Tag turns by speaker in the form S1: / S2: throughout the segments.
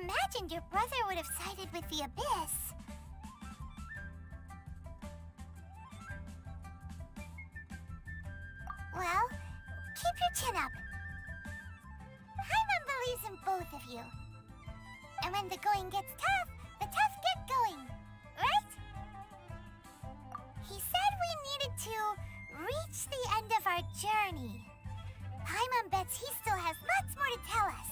S1: imagined your brother would have sided with the Abyss. Well, keep your chin up. Paimon believes in both of you. And when the going gets tough, the tough get going, right? He said we needed to reach the end of our journey. Paimon bets he still has lots more to tell us.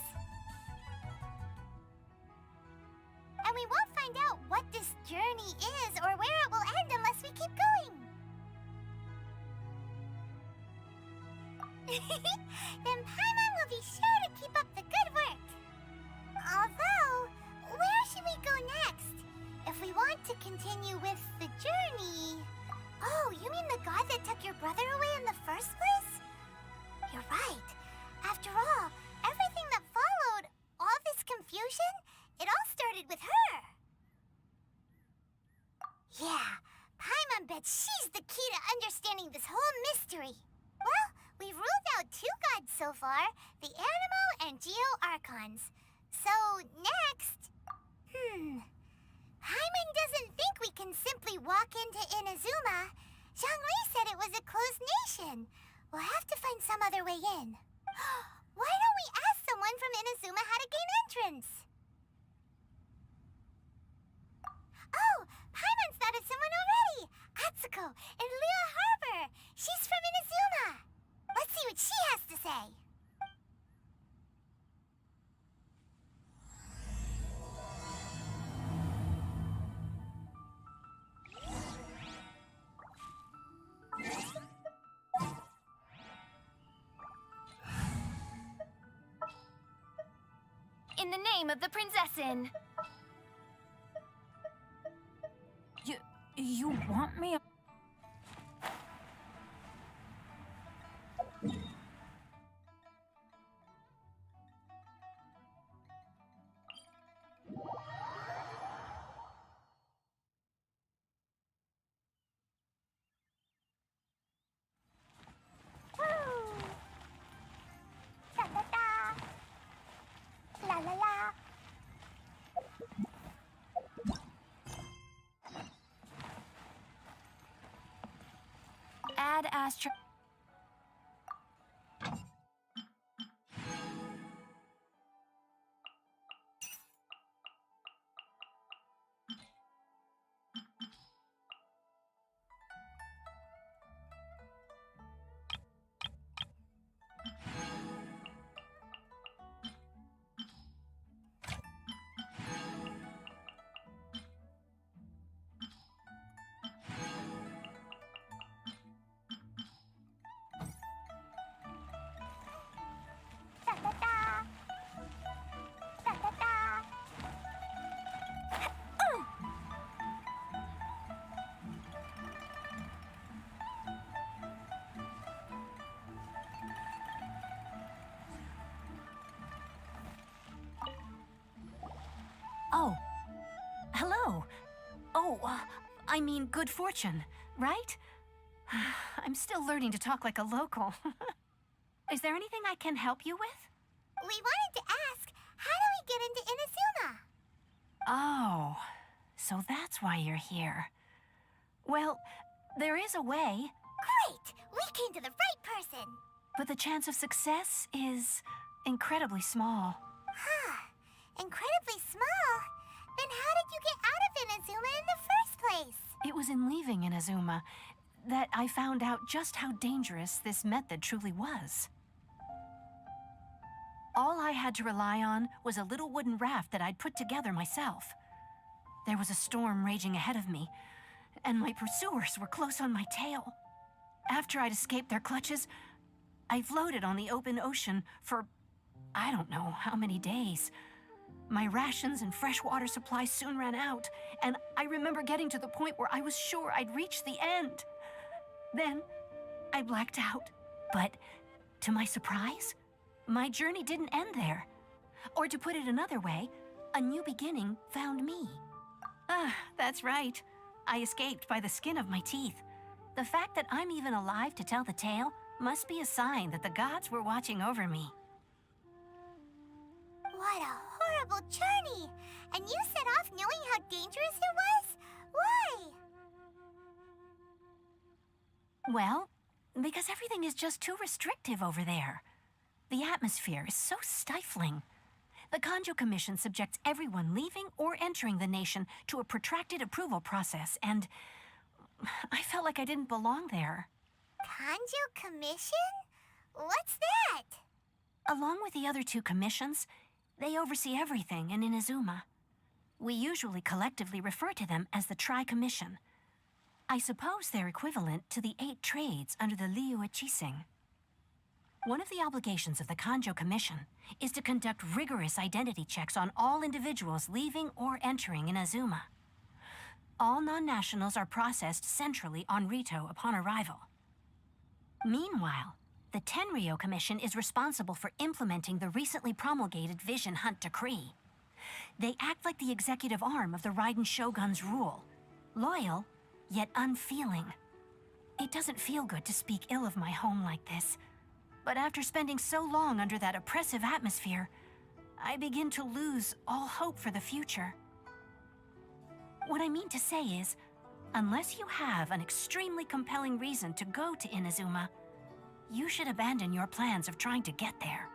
S1: And we won't find out what this journey is or where it will end unless we keep going. Then Paimon will be sure to keep up the good work. Although, where should we go next? If we want to continue with the journey... Oh, you mean the god that took your brother away in the first place? You're right. After all, everything that followed, all this confusion, it all started with her. Yeah, Paimon bets she's the key to understanding this whole mystery. Well, we've ruled out two gods so far, the Anemo and Geo Archons. So, next... Paimon doesn't think we can simply walk into Inazuma. Zhongli said it was a closed nation. We'll have to find some other way in. Why don't we ask someone from Inazuma how to gain entrance? Oh, Paimon's thought of someone already! Atsuko in Lua Harbor! She's from Inazuma! Let's see what she has to say.
S2: In the name of the Prinzessin! You want me?
S1: La la la.
S2: Ad Astra...
S3: Oh. Hello. Oh, I mean good fortune, right? I'm still learning to talk like a local. Is there anything I can help you with?
S1: We wanted to ask, how do we get into Inazuma?
S3: Oh, so that's why you're here. Well, there is a way,
S1: Great! We came to the right person!
S3: but the chance of success is incredibly small.
S1: Huh. Incredibly small? Then how did you get out of Inazuma in the first place?
S3: It was in leaving Inazuma that I found out just how dangerous this method truly was. All I had to rely on was a little wooden raft that I'd put together myself. There was a storm raging ahead of me, and my pursuers were close on my tail. After I'd escaped their clutches, I floated on the open ocean for I don't know how many days. My rations and freshwater supplies soon ran out, and I remember getting to the point where I was sure I'd reached the end. Then, I blacked out. But, to my surprise, my journey didn't end there. Or to put it another way, a new beginning found me. That's right. I escaped by the skin of my teeth. The fact that I'm even alive to tell the tale must be a sign that the gods were watching over me.
S1: What a terrible journey, and you set off knowing how dangerous it was? Why?
S3: Well, because everything is just too restrictive over there. The atmosphere is so stifling. The Kanjo Commission subjects everyone leaving or entering the nation to a protracted approval process, and I felt like I didn't belong there.
S1: Kanjo Commission? What's that?
S3: Along with the other two commissions, they oversee everything in Inazuma. We usually collectively refer to them as the Tri-Commission. I suppose they're equivalent to the 8 trades under the Liyue Qixing. One of the obligations of the Kanjo Commission is to conduct rigorous identity checks on all individuals leaving or entering Inazuma. All non-nationals are processed centrally on Rito upon arrival. Meanwhile, the Tenryo Commission is responsible for implementing the recently promulgated Vision Hunt Decree. They act like the executive arm of the Raiden Shogun's rule, loyal, yet unfeeling. It doesn't feel good to speak ill of my home like this, but after spending so long under that oppressive atmosphere, I begin to lose all hope for the future. What I mean to say is, unless you have an extremely compelling reason to go to Inazuma, you should abandon your plans of trying to get there.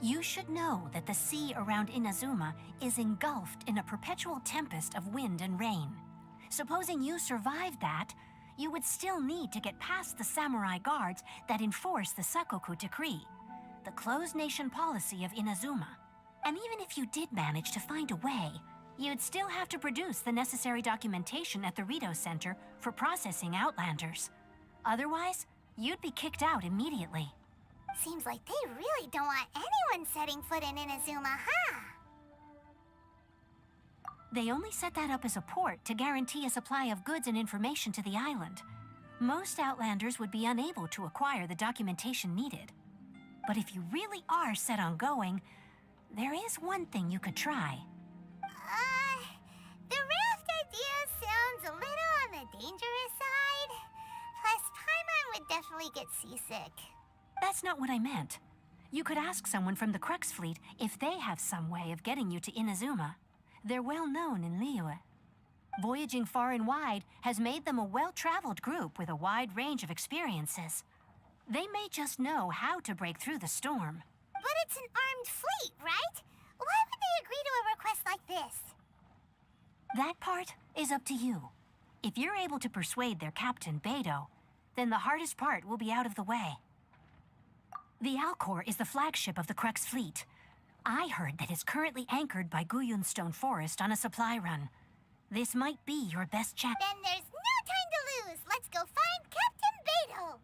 S3: You should know that the sea around Inazuma is engulfed in a perpetual tempest of wind and rain. Supposing you survived that, you would still need to get past the samurai guards that enforce the Sakoku Decree, the closed nation policy of Inazuma. And even if you did manage to find a way, you'd still have to produce the necessary documentation at the Rito Center for processing Outlanders. Otherwise, you'd be kicked out immediately.
S1: Seems like they really don't want anyone setting foot in Inazuma, huh?
S3: They only set that up as a port to guarantee a supply of goods and information to the island. Most Outlanders would be unable to acquire the documentation needed. But if you really are set on going, there is one thing you could try.
S1: The raft idea sounds a little on the dangerous side. Plus, Paimon would definitely get seasick.
S3: That's not what I meant. You could ask someone from the Crux Fleet if they have some way of getting you to Inazuma. They're well known in Liyue. Voyaging far and wide has made them a well-traveled group with a wide range of experiences. They may just know how to break through the storm.
S1: But it's an armed fleet, right? Why would they agree to a request like this?
S3: That part is up to you. If you're able to persuade their captain, Beidou, then the hardest part will be out of the way. The Alcor is the flagship of the Crux Fleet. I heard that it's currently anchored by Guyunstone Forest on a supply run. This might be your best chance.
S1: Then there's no time to lose. Let's go find Captain Beidou.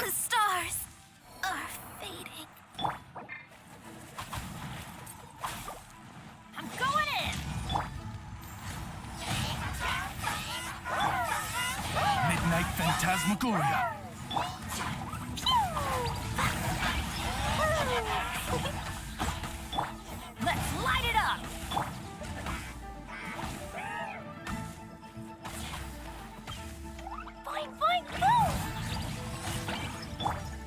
S2: The stars are fading. I'm going in!
S4: Midnight Phantasmagoria.
S2: Let's light it up! Boing, boing, boom!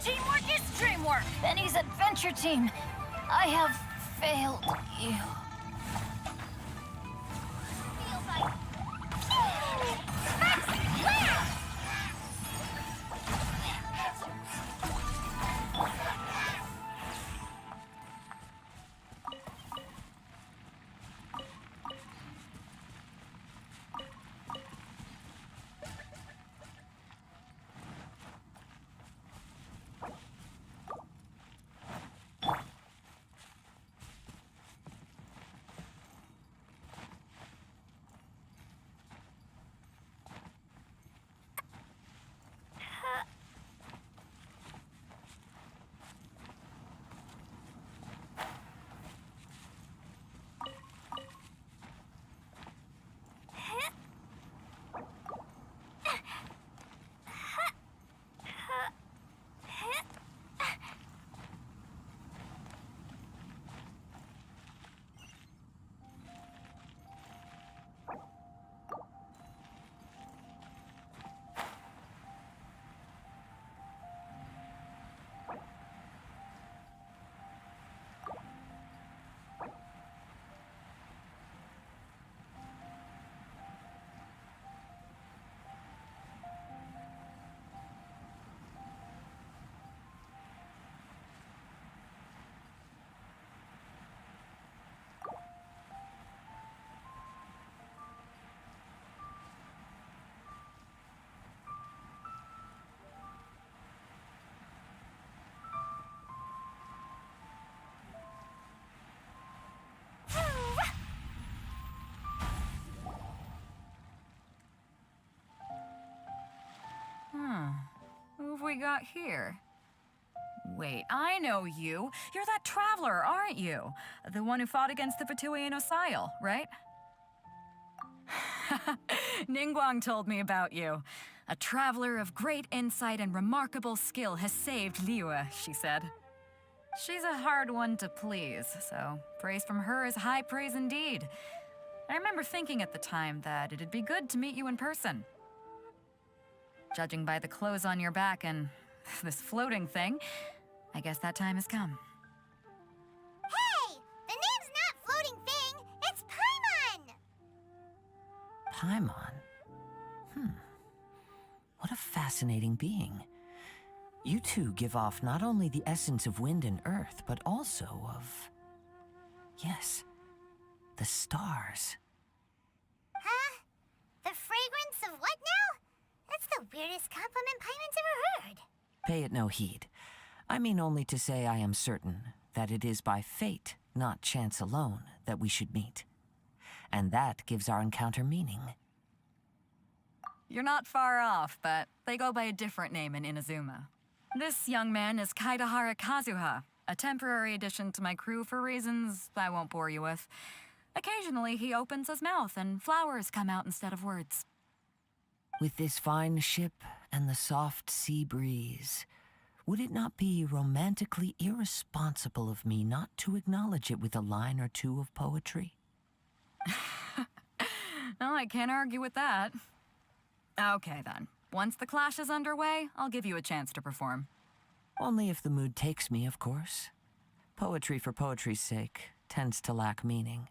S2: Teamwork is dreamwork! Benny's adventure team, I have failed you. Feels like... Max, clear!
S5: Who have we got here? Wait, I know you. You're that traveler, aren't you? The one who fought against the Fatui and Osile, right? Ningguang told me about you. A traveler of great insight and remarkable skill has saved Liyue, she said. She's a hard one to please, so praise from her is high praise indeed. I remember thinking at the time that it'd be good to meet you in person. Judging by the clothes on your back and this floating thing, I guess that time has come.
S1: Hey! The name's not Floating Thing, it's Paimon!
S6: Paimon? What a fascinating being. You two give off not only the essence of wind and earth, but also of... yes, the stars.
S1: Huh? The fragrance of what now? That's the weirdest compliment Paimon's ever heard.
S6: Pay it no heed. I mean only to say I am certain that it is by fate, not chance alone, that we should meet. And that gives our encounter meaning.
S5: You're not far off, but they go by a different name in Inazuma. This young man is Kaidahara Kazuha, a temporary addition to my crew for reasons I won't bore you with. Occasionally, he opens his mouth and flowers come out instead of words.
S6: With this fine ship and the soft sea breeze, would it not be romantically irresponsible of me not to acknowledge it with a line or two of poetry?
S5: No, I can't argue with that. Okay, then. Once the clash is underway, I'll give you a chance to perform.
S6: Only if the mood takes me, of course. Poetry for poetry's sake tends to lack meaning.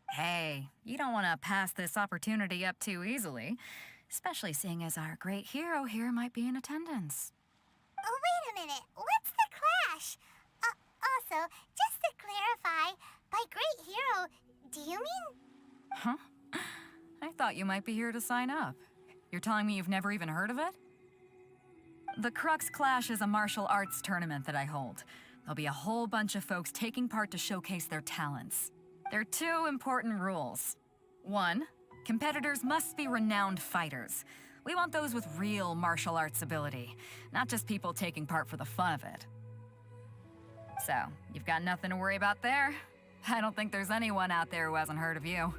S5: Hey, you don't want to pass this opportunity up too easily, especially seeing as our great hero here might be in attendance.
S1: Oh, wait a minute. What's the clash? Also, just to clarify, by great hero, do you mean...
S5: Huh? I thought you might be here to sign up. You're telling me you've never even heard of it? The Crux Clash is a martial arts tournament that I hold. There'll be a whole bunch of folks taking part to showcase their talents. There are 2 important rules. 1, Competitors must be renowned fighters. We want those with real martial arts ability, not just people taking part for the fun of it. So, you've got nothing to worry about there. I don't think there's anyone out there who hasn't heard of you.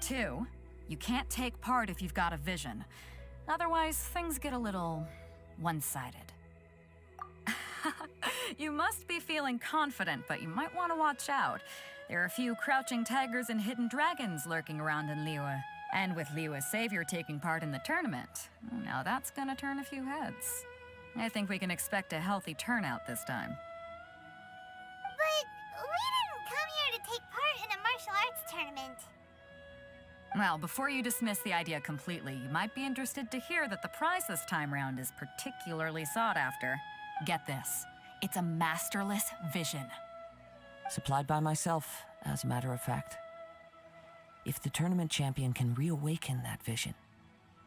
S5: 2, you can't take part if you've got a vision. Otherwise, things get a little one-sided. You must be feeling confident, but you might want to watch out. There are a few crouching tigers and hidden dragons lurking around in Liyue. And with Liyue's savior taking part in the tournament, now that's gonna turn a few heads. I think we can expect a healthy turnout this time.
S1: But we didn't come here to take part in a martial arts tournament.
S5: Well, before you dismiss the idea completely, you might be interested to hear that the prize this time round is particularly sought after. Get this. It's a masterless vision.
S6: Supplied by myself, as a matter of fact. If the tournament champion can reawaken that vision,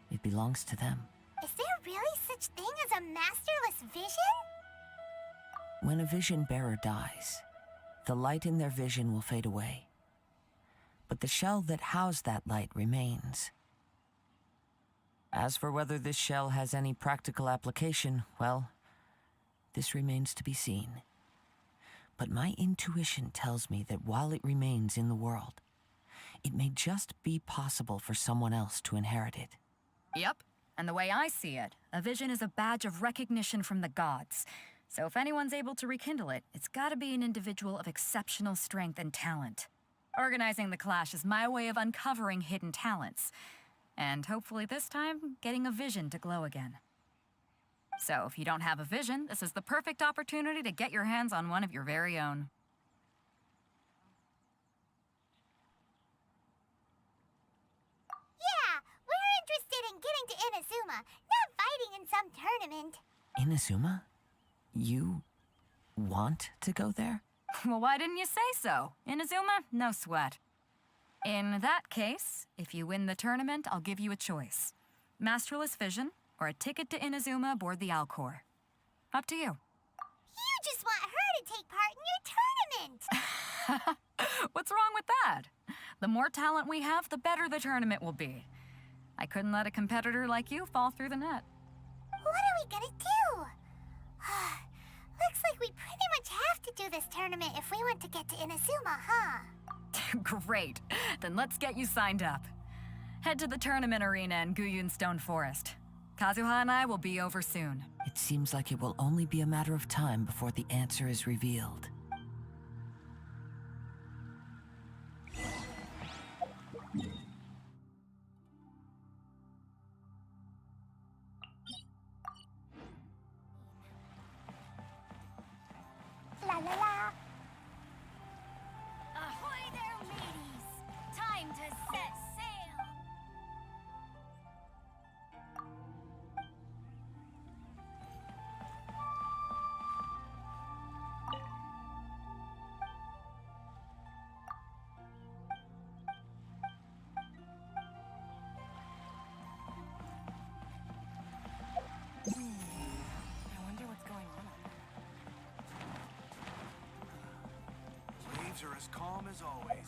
S6: it belongs to them.
S1: Is there really such thing as a masterless vision?
S6: When a vision bearer dies, the light in their vision will fade away. But the shell that housed that light remains. As for whether this shell has any practical application, well, this remains to be seen. But my intuition tells me that while it remains in the world, it may just be possible for someone else to inherit it.
S5: Yep, and the way I see it, a vision is a badge of recognition from the gods. So if anyone's able to rekindle it, it's gotta be an individual of exceptional strength and talent. Organizing the clash is my way of uncovering hidden talents. And hopefully this time, getting a vision to glow again. So if you don't have a vision, this is the perfect opportunity to get your hands on one of your very own.
S1: Yeah, we're interested in getting to Inazuma, not fighting in some tournament.
S6: Inazuma? You want to go there?
S5: Well, why didn't you say so? Inazuma? No sweat. In that case, if you win the tournament, I'll give you a choice. Masterless Vision, or a ticket to Inazuma aboard the Alcor. Up to you.
S1: You just want her to take part in your tournament.
S5: What's wrong with that? The more talent we have, the better the tournament will be. I couldn't let a competitor like you fall through the net.
S1: What are we gonna do? Looks like we pretty much have to do this tournament if we want to get to Inazuma, huh?
S5: Great. Then let's get you signed up. Head to the tournament arena in Guyun Stone Forest. Kazuha and I will be over soon.
S6: It seems like it will only be a matter of time before the answer is revealed.
S1: La la la.
S2: Ahoy there, mateys! Time to set sail!
S3: I wonder what's going on up there.
S4: Waves are as calm as always.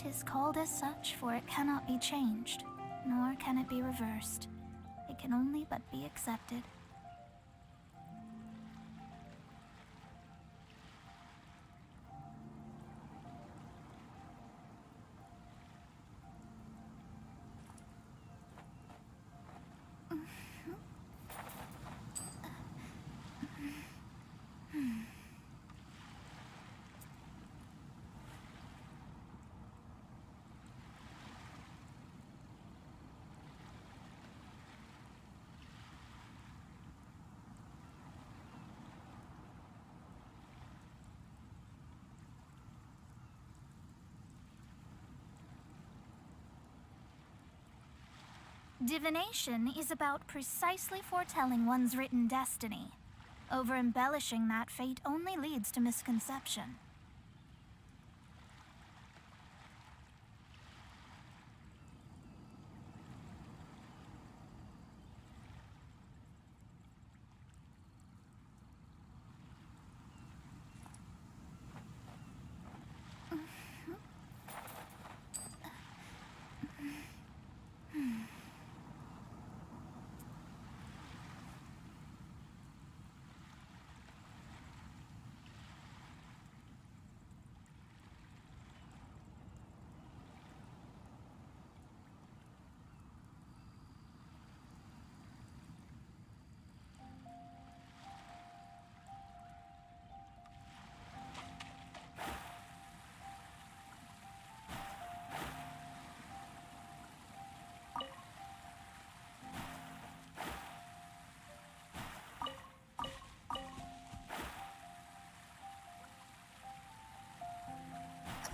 S7: 'Tis called as such, for it cannot be changed, nor can it be reversed. It can only but be accepted. Divination is about precisely foretelling one's written destiny. Over-embellishing that fate only leads to misconception.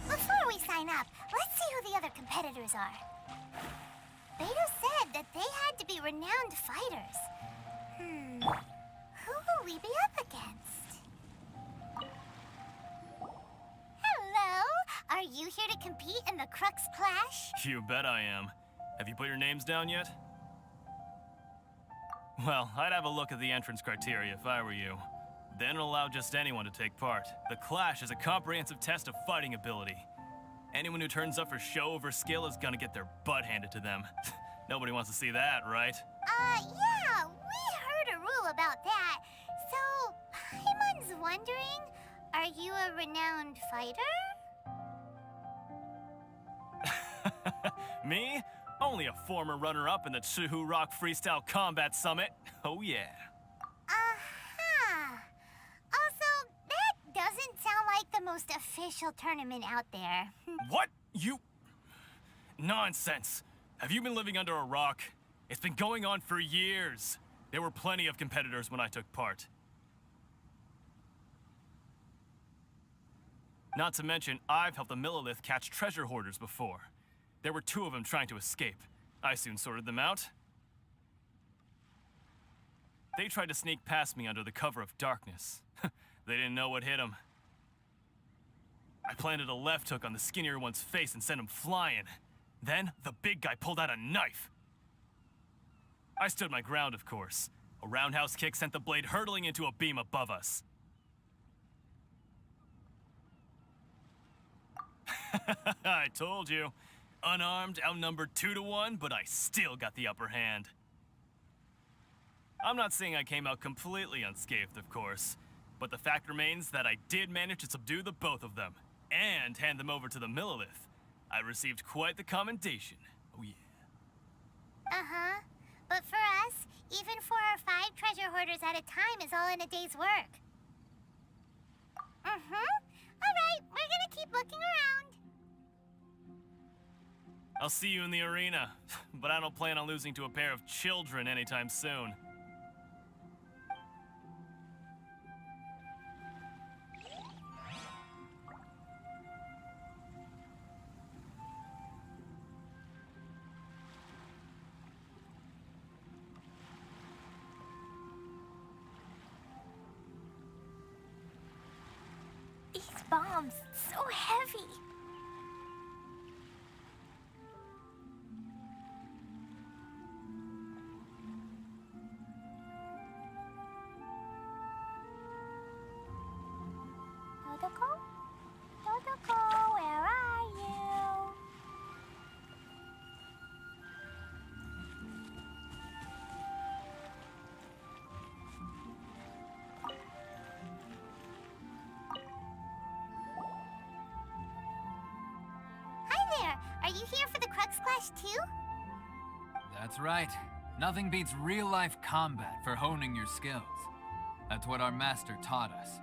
S1: Before we sign up, let's see who the other competitors are. Beto said that they had to be renowned fighters. Who will we be up against? Hello! Are you here to compete in the Crux Clash?
S8: You bet I am. Have you put your names down yet? Well, I'd have a look at the entrance criteria if I were you. Then allow just anyone to take part. The Clash is a comprehensive test of fighting ability. Anyone who turns up for show over skill is gonna get their butt handed to them. Nobody wants to see that, right?
S1: Yeah, we heard a rule about that. So, Paimon's wondering, are you a renowned fighter?
S8: Me? Only a former runner-up in the Chihu Rock Freestyle Combat Summit. Oh yeah.
S1: Aha! Also, that doesn't sound like the most official tournament out there.
S8: What? You... Nonsense. Have you been living under a rock? It's been going on for years. There were plenty of competitors when I took part. Not to mention, I've helped the Millilith catch treasure hoarders before. There were 2 of them trying to escape. I soon sorted them out. They tried to sneak past me under the cover of darkness. They didn't know what hit them. I planted a left hook on the skinnier one's face and sent him flying. Then, the big guy pulled out a knife. I stood my ground, of course. A roundhouse kick sent the blade hurtling into a beam above us. I told you. Unarmed, outnumbered 2 to 1, but I still got the upper hand. I'm not saying I came out completely unscathed, of course, but the fact remains that I did manage to subdue the both of them, and hand them over to the Millilith. I received quite the commendation. Oh yeah.
S1: Uh-huh. But for us, even 4 or 5 treasure hoarders at a time is all in a day's work. Alright, we're gonna keep looking around.
S8: I'll see you in the arena, but I don't plan on losing to a pair of children anytime soon.
S1: These bombs, so heavy. Dodoko? Dodoko, where are you? Are you here for the Crux Clash too?
S9: That's right. Nothing beats real-life combat for honing your skills. That's what our master taught us.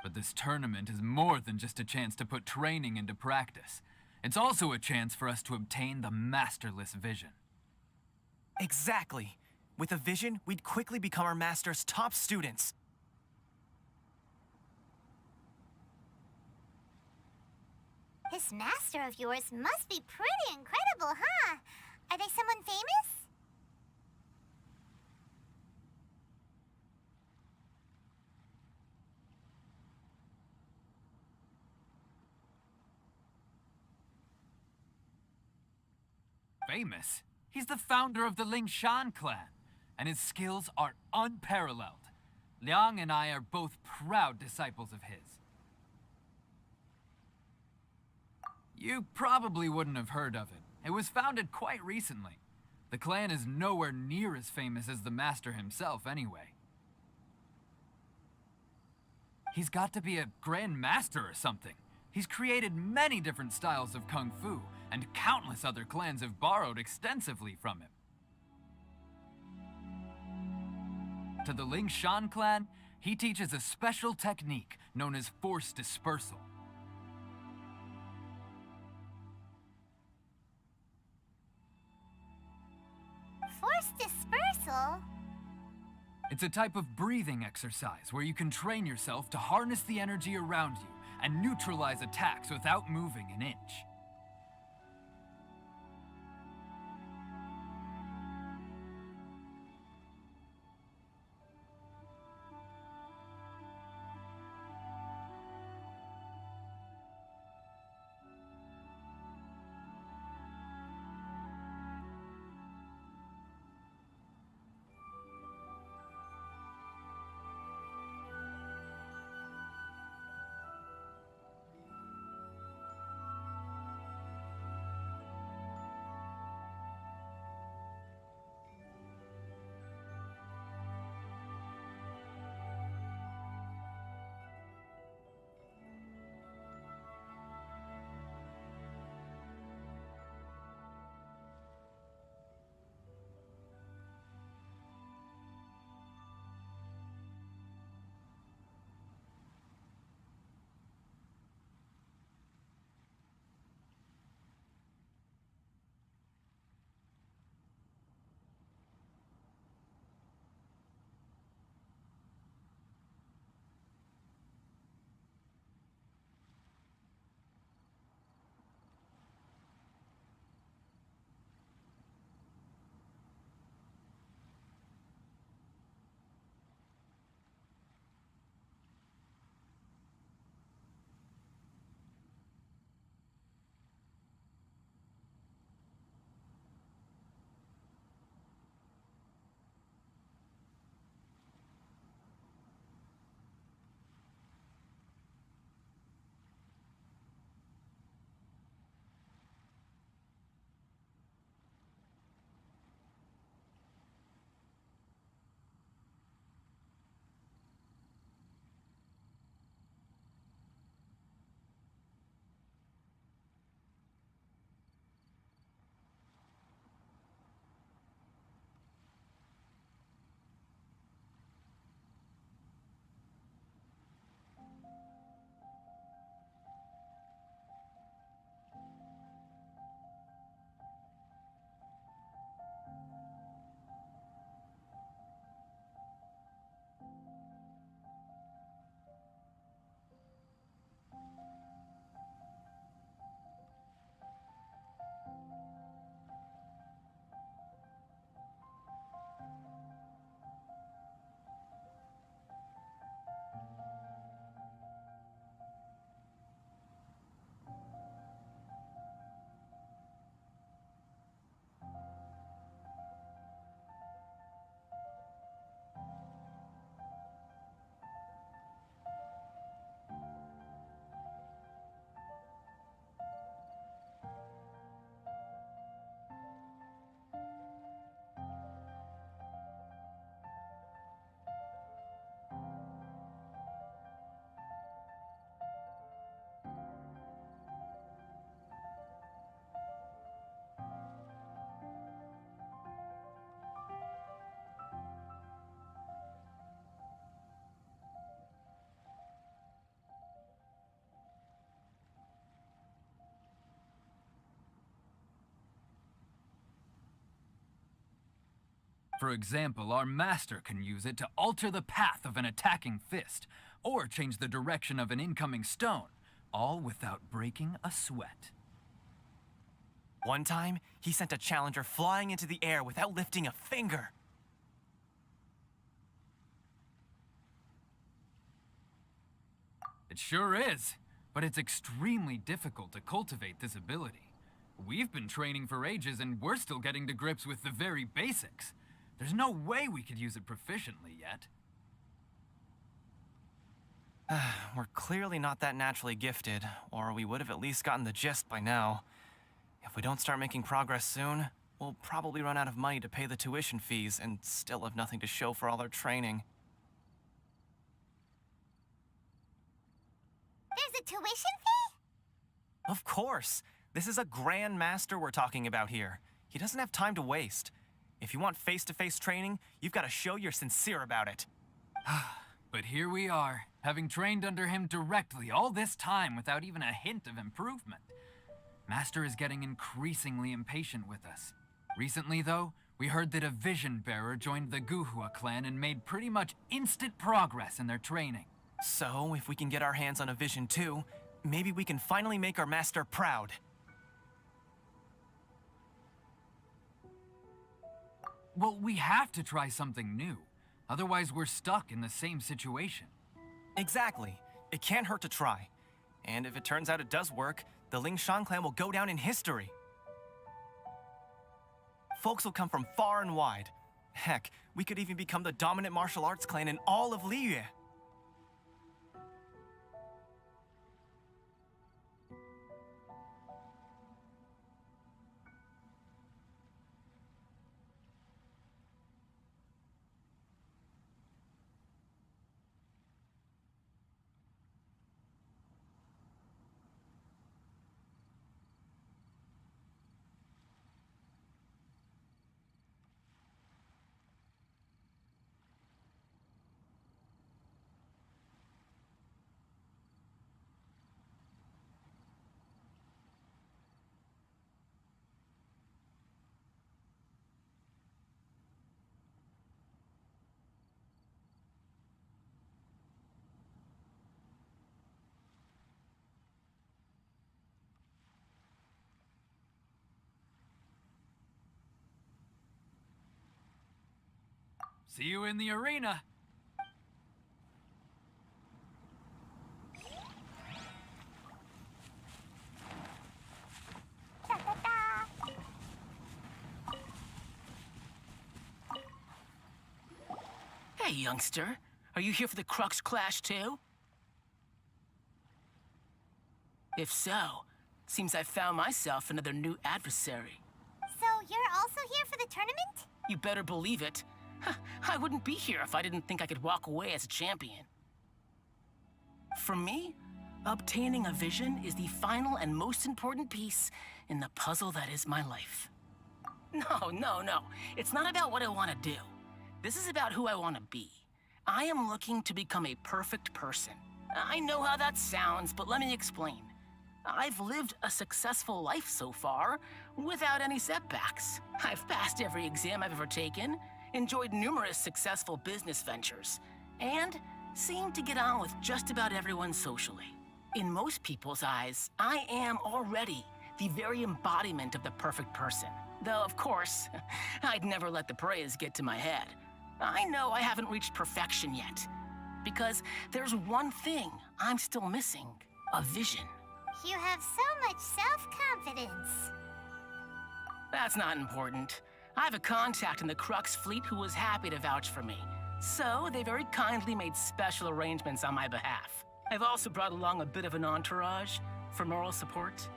S9: But this tournament is more than just a chance to put training into practice. It's also a chance for us to obtain the masterless vision.
S4: Exactly. With a vision, we'd quickly become our master's top students.
S1: This master of yours must be pretty incredible, huh? Are they someone famous?
S9: Famous? He's the founder of the Ling Shan clan, and his skills are unparalleled. Liang and I are both proud disciples of his. You probably wouldn't have heard of it. It was founded quite recently. The clan is nowhere near as famous as the master himself, anyway. He's got to be a grand master or something. He's created many different styles of kung fu, and countless other clans have borrowed extensively from him. To the Ling Shan clan, he teaches a special technique known as force dispersal.
S1: Force dispersal?
S9: It's a type of breathing exercise where you can train yourself to harness the energy around you and neutralize attacks without moving an inch. For example, our master can use it to alter the path of an attacking fist, or change the direction of an incoming stone, all without breaking a sweat.
S4: One time, he sent a challenger flying into the air without lifting a finger.
S9: It sure is, but it's extremely difficult to cultivate this ability. We've been training for ages and we're still getting to grips with the very basics. There's no way we could use it proficiently yet.
S4: We're clearly not that naturally gifted, or we would have at least gotten the gist by now. If we don't start making progress soon, we'll probably run out of money to pay the tuition fees and still have nothing to show for all our training.
S1: There's a tuition fee?
S4: Of course. This is a Grand Master we're talking about here. He doesn't have time to waste. If you want face-to-face training, you've got to show you're sincere about it.
S9: But here we are, having trained under him directly all this time without even a hint of improvement. Master is getting increasingly impatient with us. Recently, though, we heard that a Vision Bearer joined the Guhua clan and made pretty much instant progress in their training.
S4: So, if we can get our hands on a Vision too, maybe we can finally make our master proud.
S9: Well, we have to try something new. Otherwise, we're stuck in the same situation.
S4: Exactly. It can't hurt to try. And if it turns out it does work, the Ling Shan clan will go down in history. Folks will come from far and wide. Heck, we could even become the dominant martial arts clan in all of Liyue.
S9: See you in the arena.
S10: Hey, youngster. Are you here for the Crux Clash too? If so, seems I found myself another new adversary.
S1: So you're also here for the tournament?
S10: You better believe it. I wouldn't be here if I didn't think I could walk away as a champion. For me, obtaining a vision is the final and most important piece in the puzzle that is my life. No. It's not about what I want to do. This is about who I want to be. I am looking to become a perfect person. I know how that sounds, but let me explain. I've lived a successful life so far, without any setbacks. I've passed every exam I've ever taken, enjoyed numerous successful business ventures, and seem to get on with just about everyone socially. In most people's eyes, I am already the very embodiment of the perfect person. Though, of course, I'd never let the praise get to my head. I know I haven't reached perfection yet, because there's one thing I'm still missing: a vision.
S1: You have so much self-confidence.
S10: That's not important. I have a contact in the Crux fleet who was happy to vouch for me, so they very kindly made special arrangements on my behalf. I've also brought along a bit of an entourage for moral support.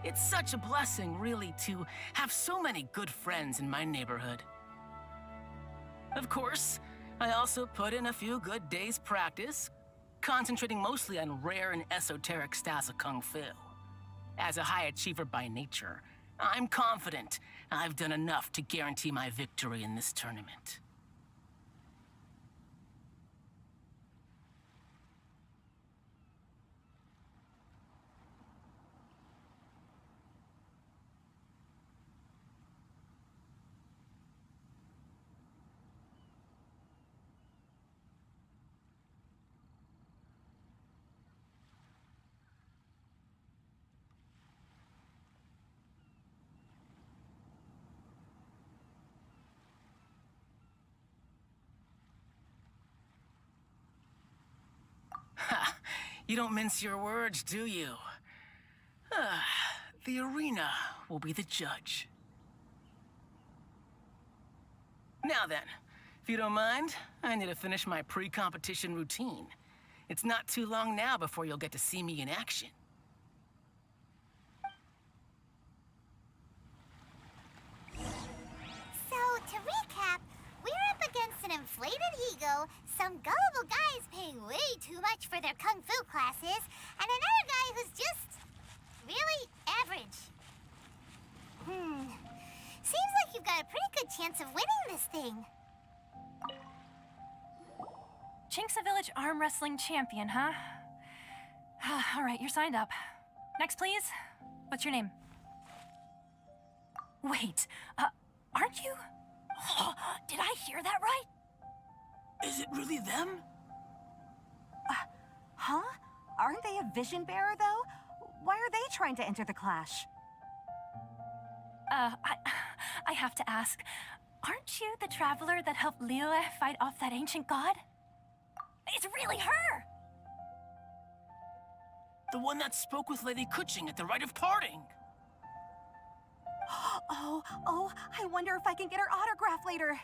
S10: It's such a blessing, really, to have so many good friends in my neighborhood. Of course, I also put in a few good days' practice, concentrating mostly on rare and esoteric styles of Kung Fu. As a high achiever by nature, I'm confident I've done enough to guarantee my victory in this tournament. Ha! You don't mince your words, do you? The arena will be the judge. Now then, if you don't mind, I need to finish my pre-competition routine. It's not too long now before you'll get to see me in action.
S1: So, to recap, we're up against an inflated ego, some gullible guys paying way too much for their kung fu classes, and another guy who's just really average. Seems like you've got a pretty good chance of winning this thing.
S3: Chinksa Village arm wrestling champion, huh? All right, you're signed up. Next, please. What's your name? Wait, aren't you? Oh, did I hear that right?
S10: Is it really them?
S11: Huh? Aren't they a vision bearer, though? Why are they trying to enter the clash?
S3: I have to ask, aren't you the traveler that helped Liyue fight off that ancient god? It's really her!
S10: The one that spoke with Lady Kuching at the rite of parting.
S11: Oh, I wonder if I can get her autograph later.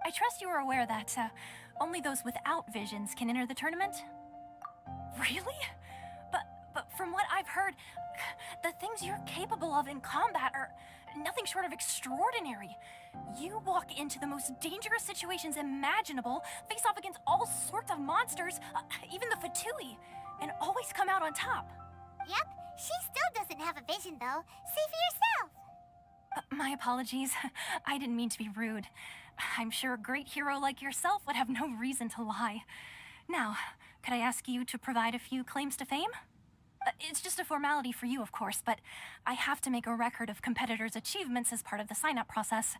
S3: I trust you are aware that only those without visions can enter the tournament? Really? But from what I've heard, the things you're capable of in combat are nothing short of extraordinary. You walk into the most dangerous situations imaginable, face off against all sorts of monsters, even the Fatui, and always come out on top.
S1: Yep, she still doesn't have a vision, though. See for yourself.
S3: My apologies. I didn't mean to be rude. I'm sure a great hero like yourself would have no reason to lie. Now, could I ask you to provide a few claims to fame? It's just a formality for you, of course, but I have to make a record of competitors' achievements as part of the sign-up process.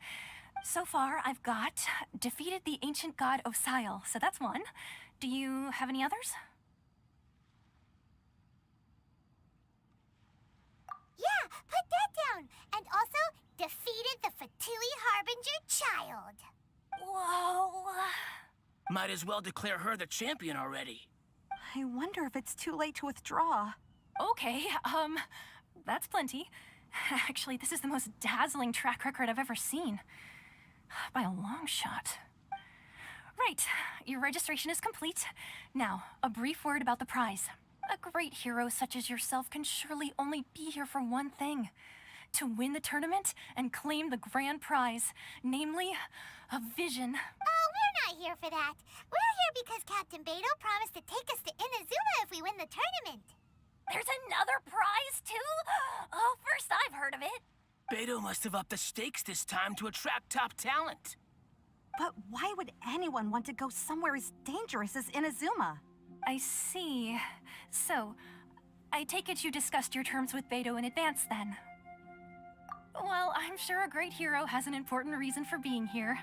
S3: So far, I've got defeated the ancient god Osial, so that's one. Do you have any others?
S1: Yeah, put that down. And also, defeated the Fatui Harbinger child.
S3: Whoa.
S10: Might as well declare her the champion already.
S11: I wonder if it's too late to withdraw.
S3: Okay, that's plenty. Actually, this is the most dazzling track record I've ever seen. By a long shot. Right, your registration is complete. Now, a brief word about the prize. A great hero such as yourself can surely only be here for one thing. To win the tournament and claim the grand prize, namely, a vision.
S1: Oh, we're not here for that. We're here because Captain Beidou promised to take us to Inazuma if we win the tournament.
S2: There's another prize, too? Oh, first I've heard of it.
S10: Beidou must have upped the stakes this time to attract top talent.
S11: But why would anyone want to go somewhere as dangerous as Inazuma?
S3: I see. So, I take it you discussed your terms with Beidou in advance, then? Well, I'm sure a great hero has an important reason for being here.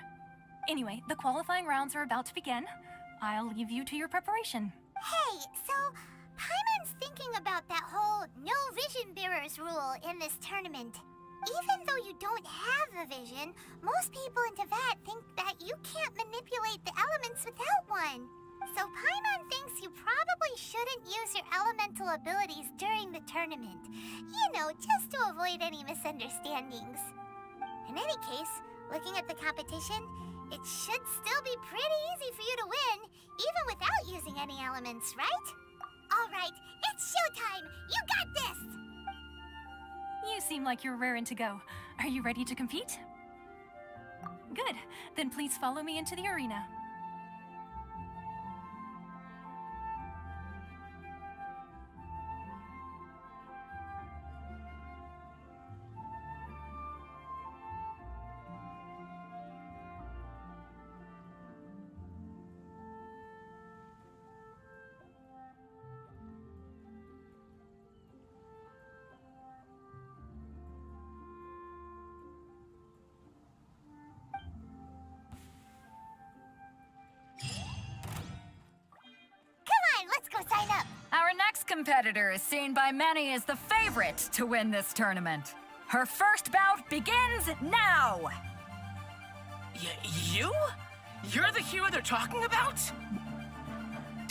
S3: Anyway, the qualifying rounds are about to begin. I'll leave you to your preparation.
S1: Hey, so Paimon's thinking about that whole no vision bearers rule in this tournament. Even though you don't have a vision, most people in Teyvat think that you can't manipulate the elements without one. So Paimon thinks you probably shouldn't use your elemental abilities during the tournament. You know, just to avoid any misunderstandings. In any case, looking at the competition, it should still be pretty easy for you to win, even without using any elements, right? All right, it's showtime! You got this!
S3: You seem like you're raring to go. Are you ready to compete? Good. Then please follow me into the arena.
S1: Let's go sign up!
S5: Our next competitor is seen by many as the favorite to win this tournament. Her first bout begins now!
S10: You? You're the hero they're talking about?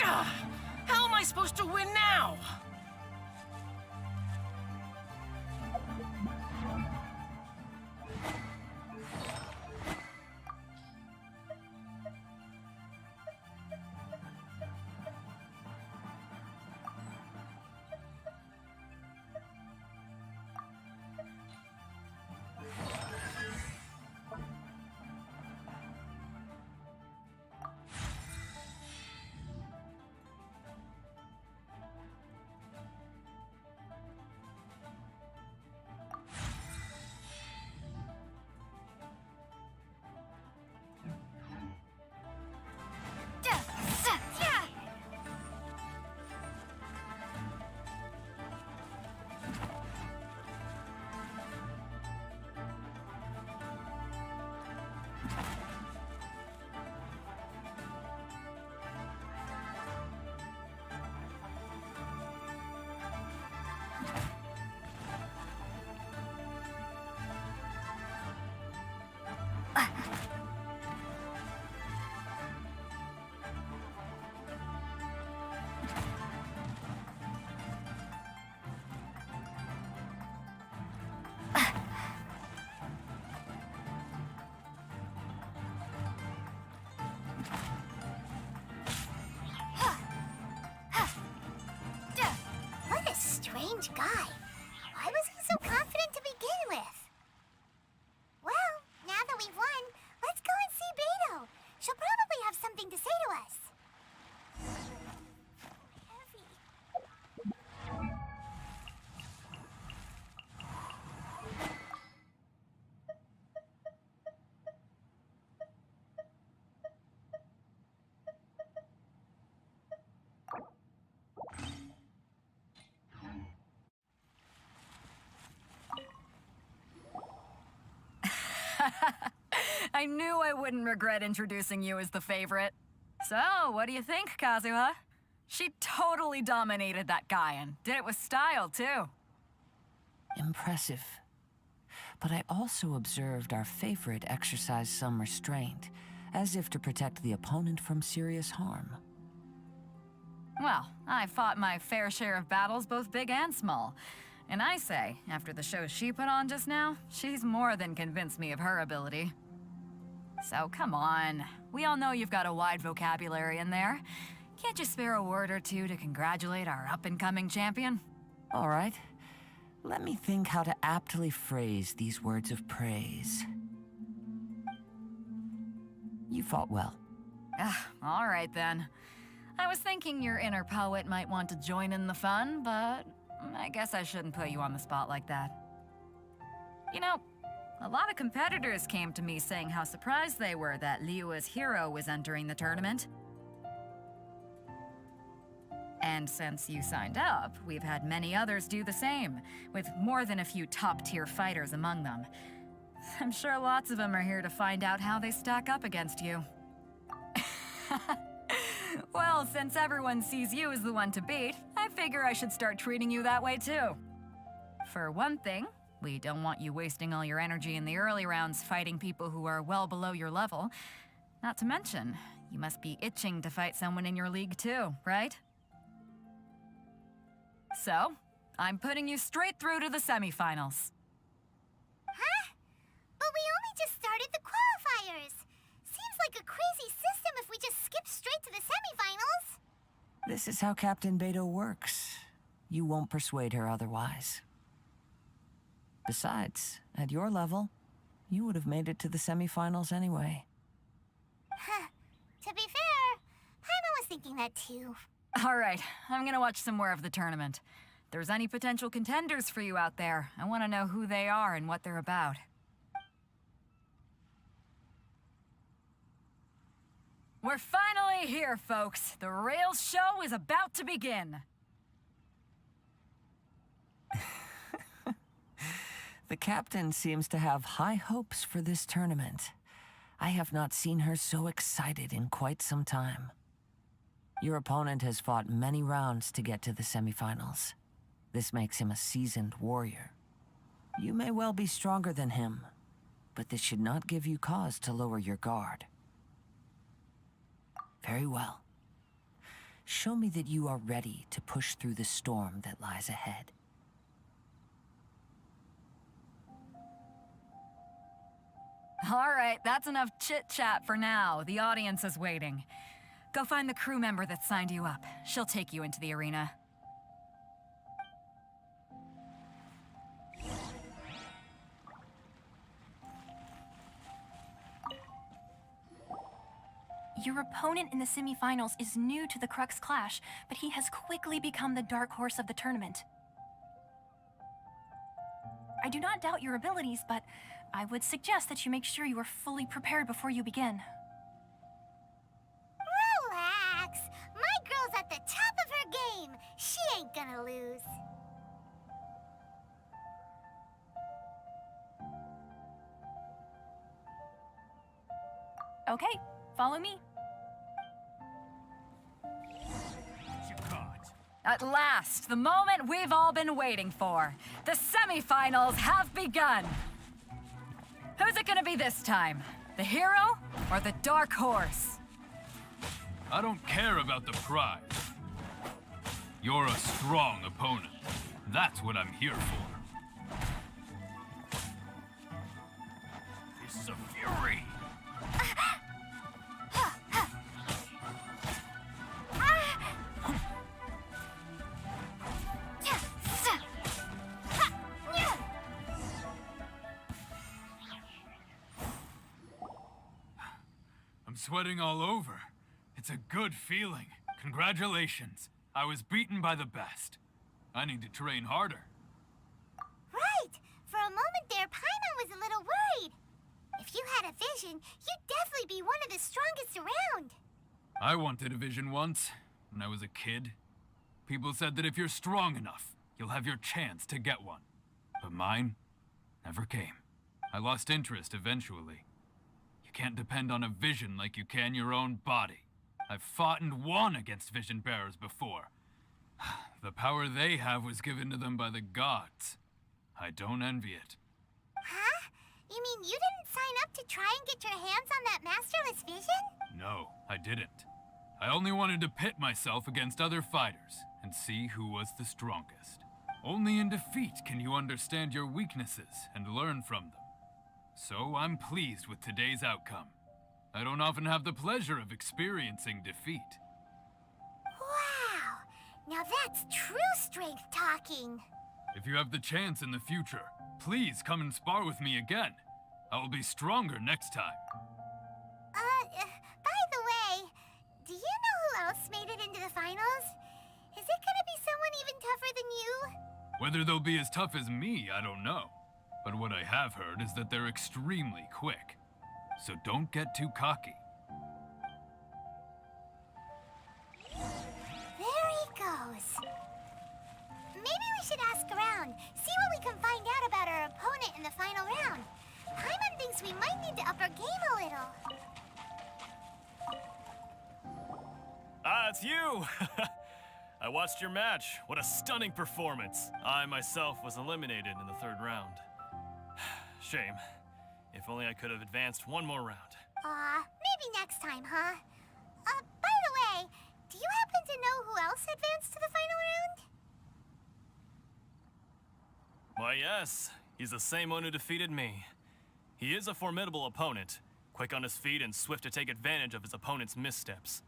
S10: How am I supposed to win now?
S1: strange guy. Why was he so confident to begin with? Well, now that we've won, let's go and see Beto. She'll probably have something to say to us.
S5: I knew I wouldn't regret introducing you as the favorite. So, what do you think, Kazuha? She totally dominated that guy and did it with style, too.
S6: Impressive. But I also observed our favorite exercise some restraint, as if to protect the opponent from serious harm.
S5: Well, I fought my fair share of battles, both big and small. And I say, after the show she put on just now, she's more than convinced me of her ability. So come on. We all know you've got a wide vocabulary in there. Can't you spare a word or two to congratulate our up-and-coming champion?
S6: All right. Let me think how to aptly phrase these words of praise. You fought well.
S5: All right then. I was thinking your inner poet might want to join in the fun, but I guess I shouldn't put you on the spot like that. You know, a lot of competitors came to me saying how surprised they were that Liyue's hero was entering the tournament. And since you signed up, we've had many others do the same, with more than a few top-tier fighters among them. I'm sure lots of them are here to find out how they stack up against you. Well, since everyone sees you as the one to beat, I figure I should start treating you that way too. For one thing, we don't want you wasting all your energy in the early rounds fighting people who are well below your level. Not to mention, you must be itching to fight someone in your league too, right? So, I'm putting you straight through to the semifinals.
S1: Huh? But we only just started the qualifiers. Seems like a crazy system if we just skip straight to the semifinals.
S6: This is how Captain Beto works. You won't persuade her otherwise. Besides, at your level, you would have made it to the semifinals anyway.
S1: Huh. To be fair, Paimon was thinking that too.
S5: All right, I'm gonna watch some more of the tournament. If there's any potential contenders for you out there, I want to know who they are and what they're about. We're finally here, folks. The Rails show is about to begin.
S6: The captain seems to have high hopes for this tournament. I have not seen her so excited in quite some time. Your opponent has fought many rounds to get to the semifinals. This makes him a seasoned warrior. You may well be stronger than him, but this should not give you cause to lower your guard. Very well. Show me that you are ready to push through the storm that lies ahead.
S5: All right, that's enough chit-chat for now. The audience is waiting. Go find the crew member that signed you up. She'll take you into the arena.
S3: Your opponent in the semifinals is new to the Crux Clash, but he has quickly become the dark horse of the tournament. I do not doubt your abilities, but I would suggest that you make sure you are fully prepared before you begin.
S1: Relax. My girl's at the top of her game. She ain't gonna lose.
S3: Okay, follow me.
S5: At last, the moment we've all been waiting for. The semifinals have begun. Who's it gonna be this time? The hero or the dark horse?
S8: I don't care about the prize. You're a strong opponent. That's what I'm here for. Fists of Fury!
S9: sweating all over. It's a good feeling. Congratulations. I was beaten by the best. I need to train harder.
S1: Right! For a moment there, Paimon was a little worried. If you had a vision, you'd definitely be one of the strongest around.
S9: I wanted a vision once, when I was a kid. People said that if you're strong enough, you'll have your chance to get one. But mine never came. I lost interest eventually. You can't depend on a vision like you can your own body. I've fought and won against vision bearers before. The power they have was given to them by the gods. I don't envy it.
S1: Huh? You mean you didn't sign up to try and get your hands on that masterless vision?
S9: No, I didn't. I only wanted to pit myself against other fighters and see who was the strongest. Only in defeat can you understand your weaknesses and learn from them. So I'm pleased with today's outcome. I don't often have the pleasure of experiencing defeat.
S1: Wow! Now that's true strength talking.
S9: If you have the chance in the future, please come and spar with me again. I will be stronger next time.
S1: By the way, do you know who else made it into the finals? Is it gonna be someone even tougher than you?
S9: Whether they'll be as tough as me, I don't know. But what I have heard is that they're extremely quick. So don't get too cocky.
S1: There he goes. Maybe we should ask around, see what we can find out about our opponent in the final round. Paimon thinks we might need to up our game a little.
S8: Ah, it's you! I watched your match. What a stunning performance. I myself was eliminated in the third round. Shame. If only I could have advanced one more round.
S1: Maybe next time, huh? By the way, do you happen to know who else advanced to the final round?
S8: Why, yes. He's the same one who defeated me. He is a formidable opponent, quick on his feet and swift to take advantage of his opponent's missteps.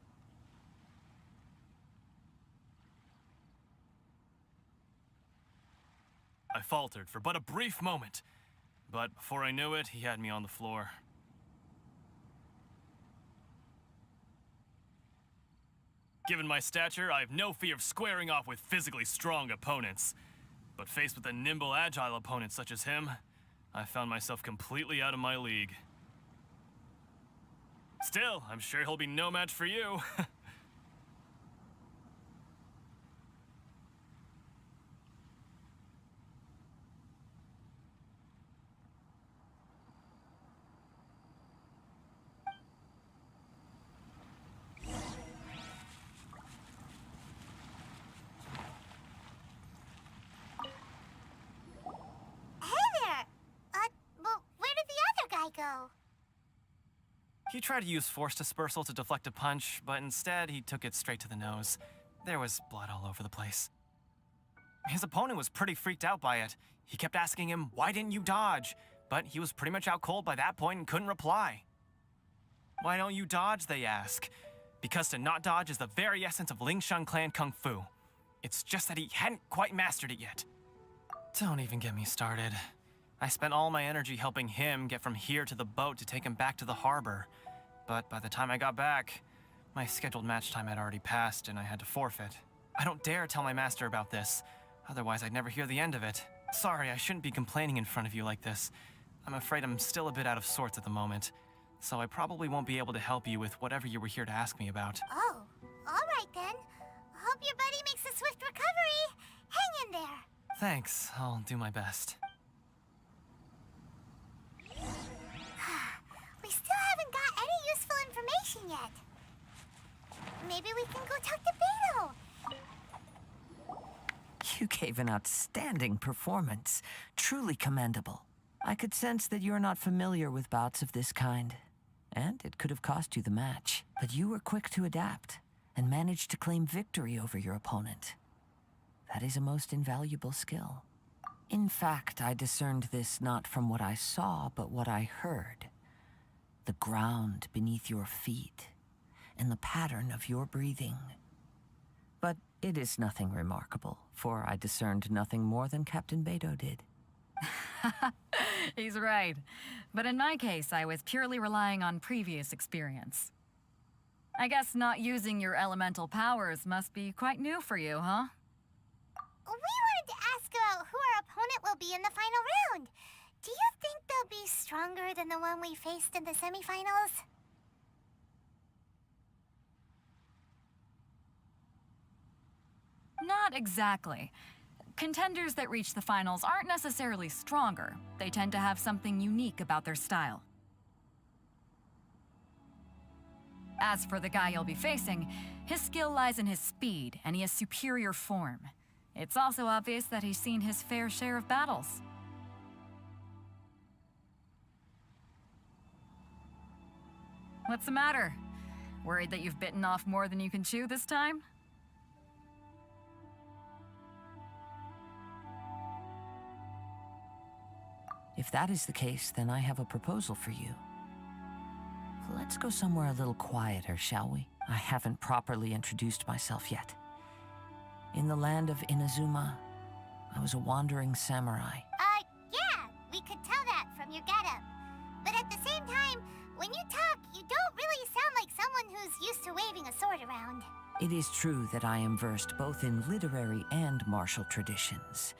S8: I faltered for but a brief moment, but before I knew it, he had me on the floor. Given my stature, I have no fear of squaring off with physically strong opponents. But faced with a nimble, agile opponent such as him, I found myself completely out of my league. Still, I'm sure he'll be no match for you.
S1: Go.
S4: He tried to use force dispersal to deflect a punch, but instead he took it straight to the nose. There was blood all over the place. His opponent was pretty freaked out by it. He kept asking him, "Why didn't you dodge?" But he was pretty much out cold by that point and couldn't reply. "Why don't you dodge?" they ask. Because to not dodge is the very essence of Ling Shun Clan Kung Fu. It's just that he hadn't quite mastered it yet. Don't even get me started. I spent all my energy helping him get from here to the boat to take him back to the harbor. But by the time I got back, my scheduled match time had already passed and I had to forfeit. I don't dare tell my master about this, otherwise I'd never hear the end of it. Sorry, I shouldn't be complaining in front of you like this. I'm afraid I'm still a bit out of sorts at the moment, so I probably won't be able to help you with whatever you were here to ask me about.
S1: Oh, all right then. Hope your buddy makes a swift recovery. Hang in there.
S4: Thanks, I'll do my best.
S1: We still haven't got any useful information yet. Maybe we can go talk to Beto.
S6: You gave an outstanding performance. Truly commendable. I could sense that you're not familiar with bouts of this kind, and it could have cost you the match. But you were quick to adapt, and managed to claim victory over your opponent. That is a most invaluable skill. In fact, I discerned this not from what I saw, but what I heard. The ground beneath your feet, and the pattern of your breathing. But it is nothing remarkable, for I discerned nothing more than Captain Beto did.
S5: He's right. But in my case, I was purely relying on previous experience. I guess not using your elemental powers must be quite new for you, huh?
S1: We wanted to ask about who our opponent will be in the final round. Do you think they'll be stronger than the one we faced in the semifinals?
S5: Not exactly. Contenders that reach the finals aren't necessarily stronger. They tend to have something unique about their style. As for the guy you'll be facing, his skill lies in his speed, and he has superior form. It's also obvious that he's seen his fair share of battles. What's the matter? Worried that you've bitten off more than you can chew this time?
S6: If that is the case, then I have a proposal for you. Let's go somewhere a little quieter, shall we? I haven't properly introduced myself yet. In the land of Inazuma, I was a wandering samurai.
S1: Yeah, we could tell that from your getup. But at the same time, when you talk, you don't really sound like someone who's used to waving a sword around.
S6: It is true that I am versed both in literary and martial traditions.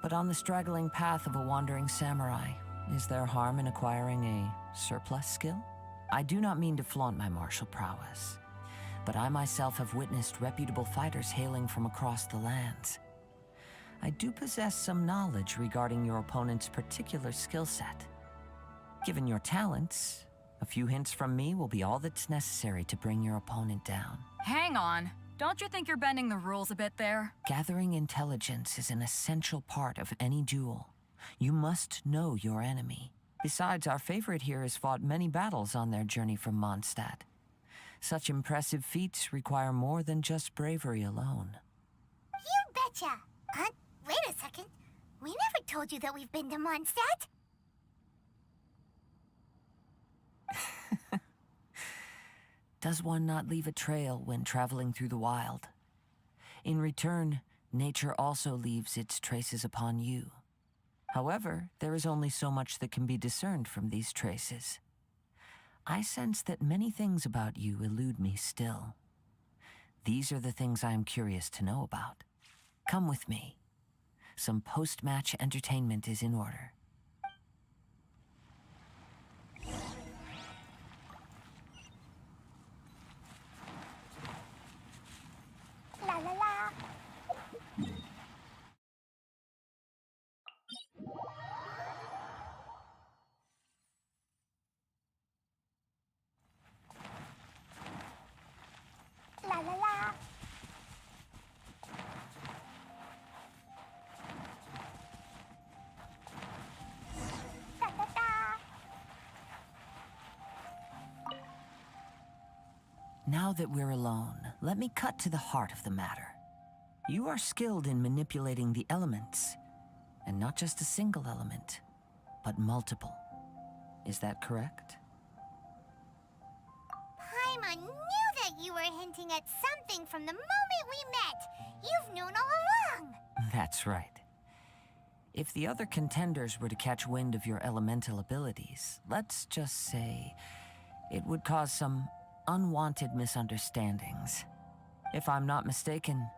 S6: But on the straggling path of a wandering samurai, is there harm in acquiring a surplus skill? I do not mean to flaunt my martial prowess, but I myself have witnessed reputable fighters hailing from across the lands. I do possess some knowledge regarding your opponent's particular skill set. Given your talents, a few hints from me will be all that's necessary to bring your opponent down.
S5: Hang on. Don't you think you're bending the rules a bit there?
S6: Gathering intelligence is an essential part of any duel. You must know your enemy. Besides, our favorite here has fought many battles on their journey from Mondstadt. Such impressive feats require more than just bravery alone.
S1: You betcha! Wait a second. We never told you that we've been to Mondstadt.
S6: Does one not leave a trail when traveling through the wild? In return, nature also leaves its traces upon you. However, there is only so much that can be discerned from these traces. I sense that many things about you elude me still. These are the things I am curious to know about. Come with me. Some post-match entertainment is in order.
S1: La la la. La la la. Da da da.
S6: Now that we're alone, let me cut to the heart of the matter. You are skilled in manipulating the elements, and not just a single element, but multiple. Is that correct?
S1: Paimon knew that you were hinting at something from the moment we met. You've known all along.
S6: That's right. If the other contenders were to catch wind of your elemental abilities, let's just say it would cause some unwanted misunderstandings. If I'm not mistaken,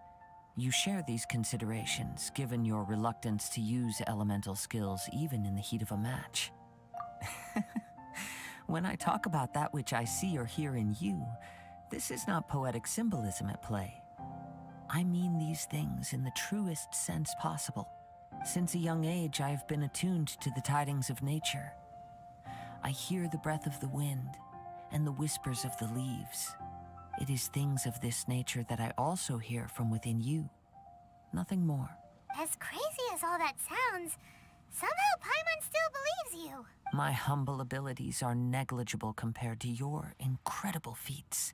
S6: you share these considerations, given your reluctance to use elemental skills even in the heat of a match. When I talk about that which I see or hear in you, this is not poetic symbolism at play. I mean these things in the truest sense possible. Since a young age, I have been attuned to the tidings of nature. I hear the breath of the wind and the whispers of the leaves. It is things of this nature that I also hear from within you. Nothing more.
S1: As crazy as all that sounds, somehow Paimon still believes you.
S6: My humble abilities are negligible compared to your incredible feats.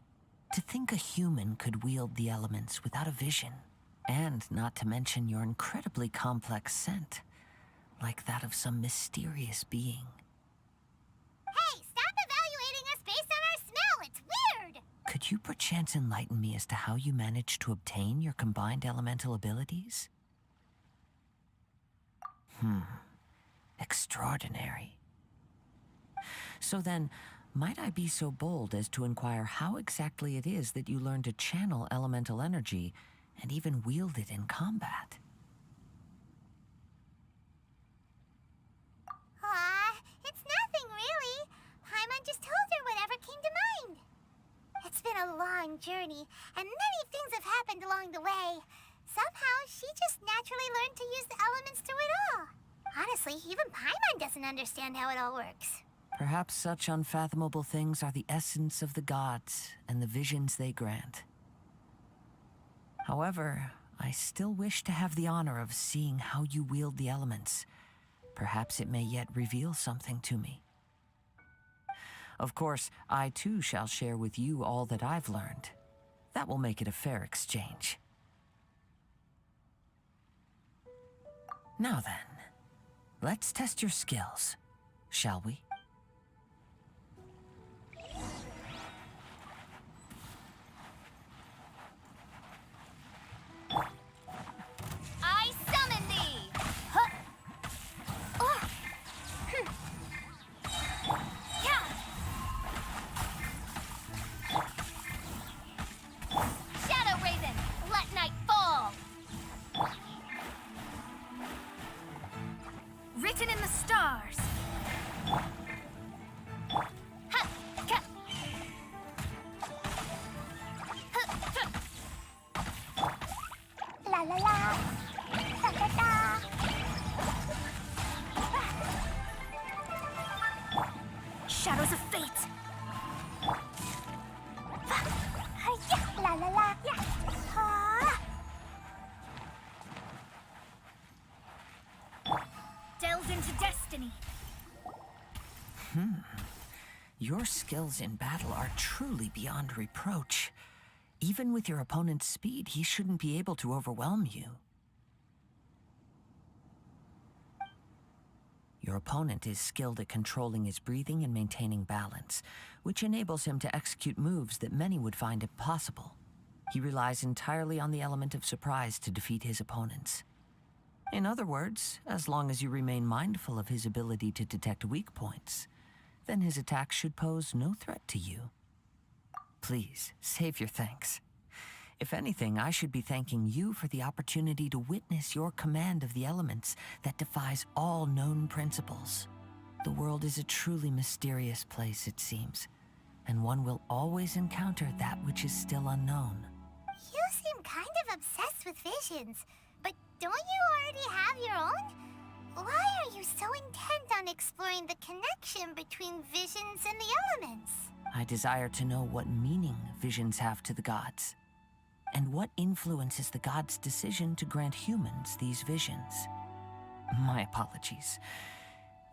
S6: To think a human could wield the elements without a vision, and not to mention your incredibly complex scent, like that of some mysterious being.
S1: Hey, stop evaluating us based on our smell. It's weird.
S6: Could you perchance enlighten me as to how you managed to obtain your combined elemental abilities? Extraordinary. So then, might I be so bold as to inquire how exactly it is that you learn to channel elemental energy and even wield it in combat?
S1: It's nothing really. Paimon just told her whatever came to mind. It's been a long journey, and many things have happened along the way. Somehow, she just naturally learned to use the elements through it all. Honestly, even Paimon doesn't understand how it all works.
S6: Perhaps such unfathomable things are the essence of the gods and the visions they grant. However, I still wish to have the honor of seeing how you wield the elements. Perhaps it may yet reveal something to me. Of course, I too shall share with you all that I've learned. That will make it a fair exchange. Now then, let's test your skills, shall we?
S2: I summon thee!
S1: Huh? Oh.
S2: Yeah! Shadow Raven, let night fall!
S7: Written in the stars.
S2: Ha! Ka!
S1: La la la. Da da da.
S7: Shadows of fate.
S1: Hi-ya. La la la. Yeah. Ha.
S7: Delve into destiny.
S6: Your skills in battle are truly beyond reproach. Even with your opponent's speed, he shouldn't be able to overwhelm you. Your opponent is skilled at controlling his breathing and maintaining balance, which enables him to execute moves that many would find impossible. He relies entirely on the element of surprise to defeat his opponents. In other words, as long as you remain mindful of his ability to detect weak points, then his attacks should pose no threat to you. Please, save your thanks. If anything, I should be thanking you for the opportunity to witness your command of the elements that defies all known principles. The world is a truly mysterious place, it seems, and one will always encounter that which is still unknown.
S1: You seem kind of obsessed with visions, but don't you already have your own? Why are you so intent on exploring the connection between visions and the elements?
S6: I desire to know what meaning visions have to the gods, and what influences the gods' decision to grant humans these visions. My apologies.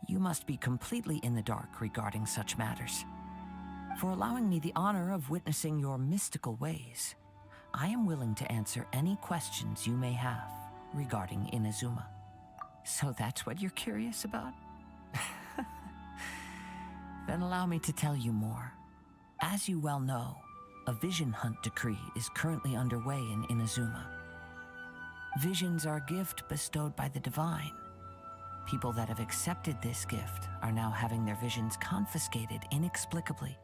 S6: You must be completely in the dark regarding such matters. For allowing me the honor of witnessing your mystical ways, I am willing to answer any questions you may have regarding Inazuma. So that's what you're curious about? Then allow me to tell you more. As you well know, a vision hunt decree is currently underway in Inazuma. Visions are a gift bestowed by the divine. People that have accepted this gift are now having their visions confiscated inexplicably,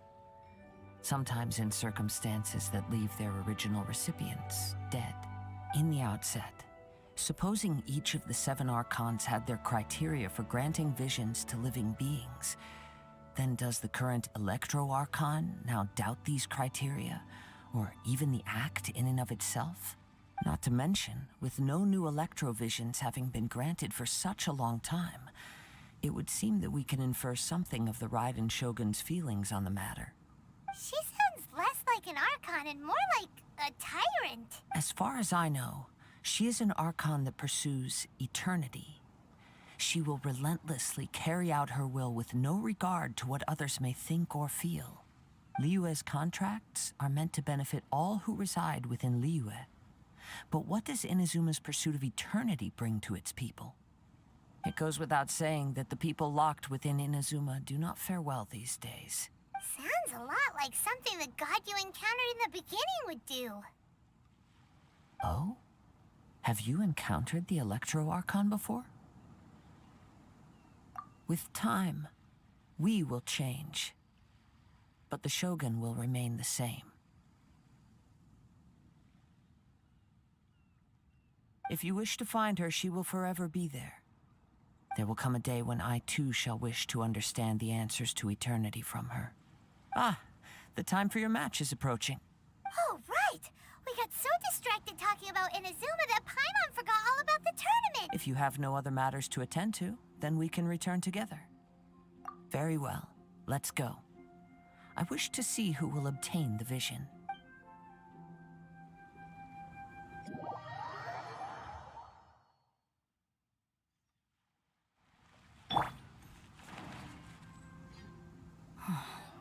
S6: sometimes in circumstances that leave their original recipients dead. In the outset, supposing each of the 7 Archons had their criteria for granting visions to living beings, then does the current Electro Archon now doubt these criteria, or even the act in and of itself? Not to mention, with no new Electro visions having been granted for such a long time, it would seem that we can infer something of the Raiden Shogun's feelings on the matter.
S1: She sounds less like an Archon and more like a tyrant.
S6: As far as I know, she is an Archon that pursues eternity. She will relentlessly carry out her will with no regard to what others may think or feel. Liyue's contracts are meant to benefit all who reside within Liyue. But what does Inazuma's pursuit of eternity bring to its people? It goes without saying that the people locked within Inazuma do not fare well these days.
S1: Sounds a lot like something the god you encountered in the beginning would do.
S6: Oh? Have you encountered the Electro Archon before? With time, we will change. but the Shogun will remain the same. If you wish to find her, she will forever be there. There will come a day when I too shall wish to understand the answers to eternity from her. Ah, the time for your match is approaching.
S1: Oh, right! We got so distracted talking about Inazuma that Paimon forgot all about the tournament!
S6: If you have no other matters to attend to, then we can return together. Very well, let's go. I wish to see who will obtain the vision.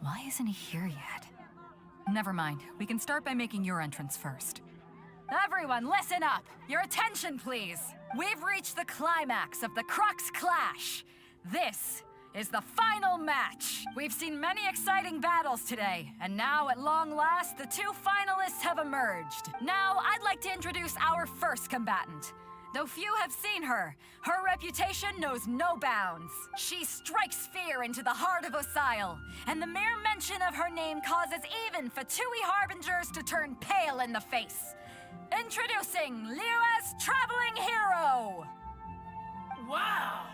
S5: Why isn't he here yet? Never mind. We can start by making your entrance first. Everyone, listen up! Your attention, please! We've reached the climax of the Crux Clash! This is the final match! We've seen many exciting battles today, and now, at long last, the two finalists have emerged. Now, I'd like to introduce our first combatant. Though few have seen her, her reputation knows no bounds. She strikes fear into the heart of Osile, and the mere mention of her name causes even Fatui Harbingers to turn pale in the face. Introducing Liyue's traveling hero!
S2: Wow!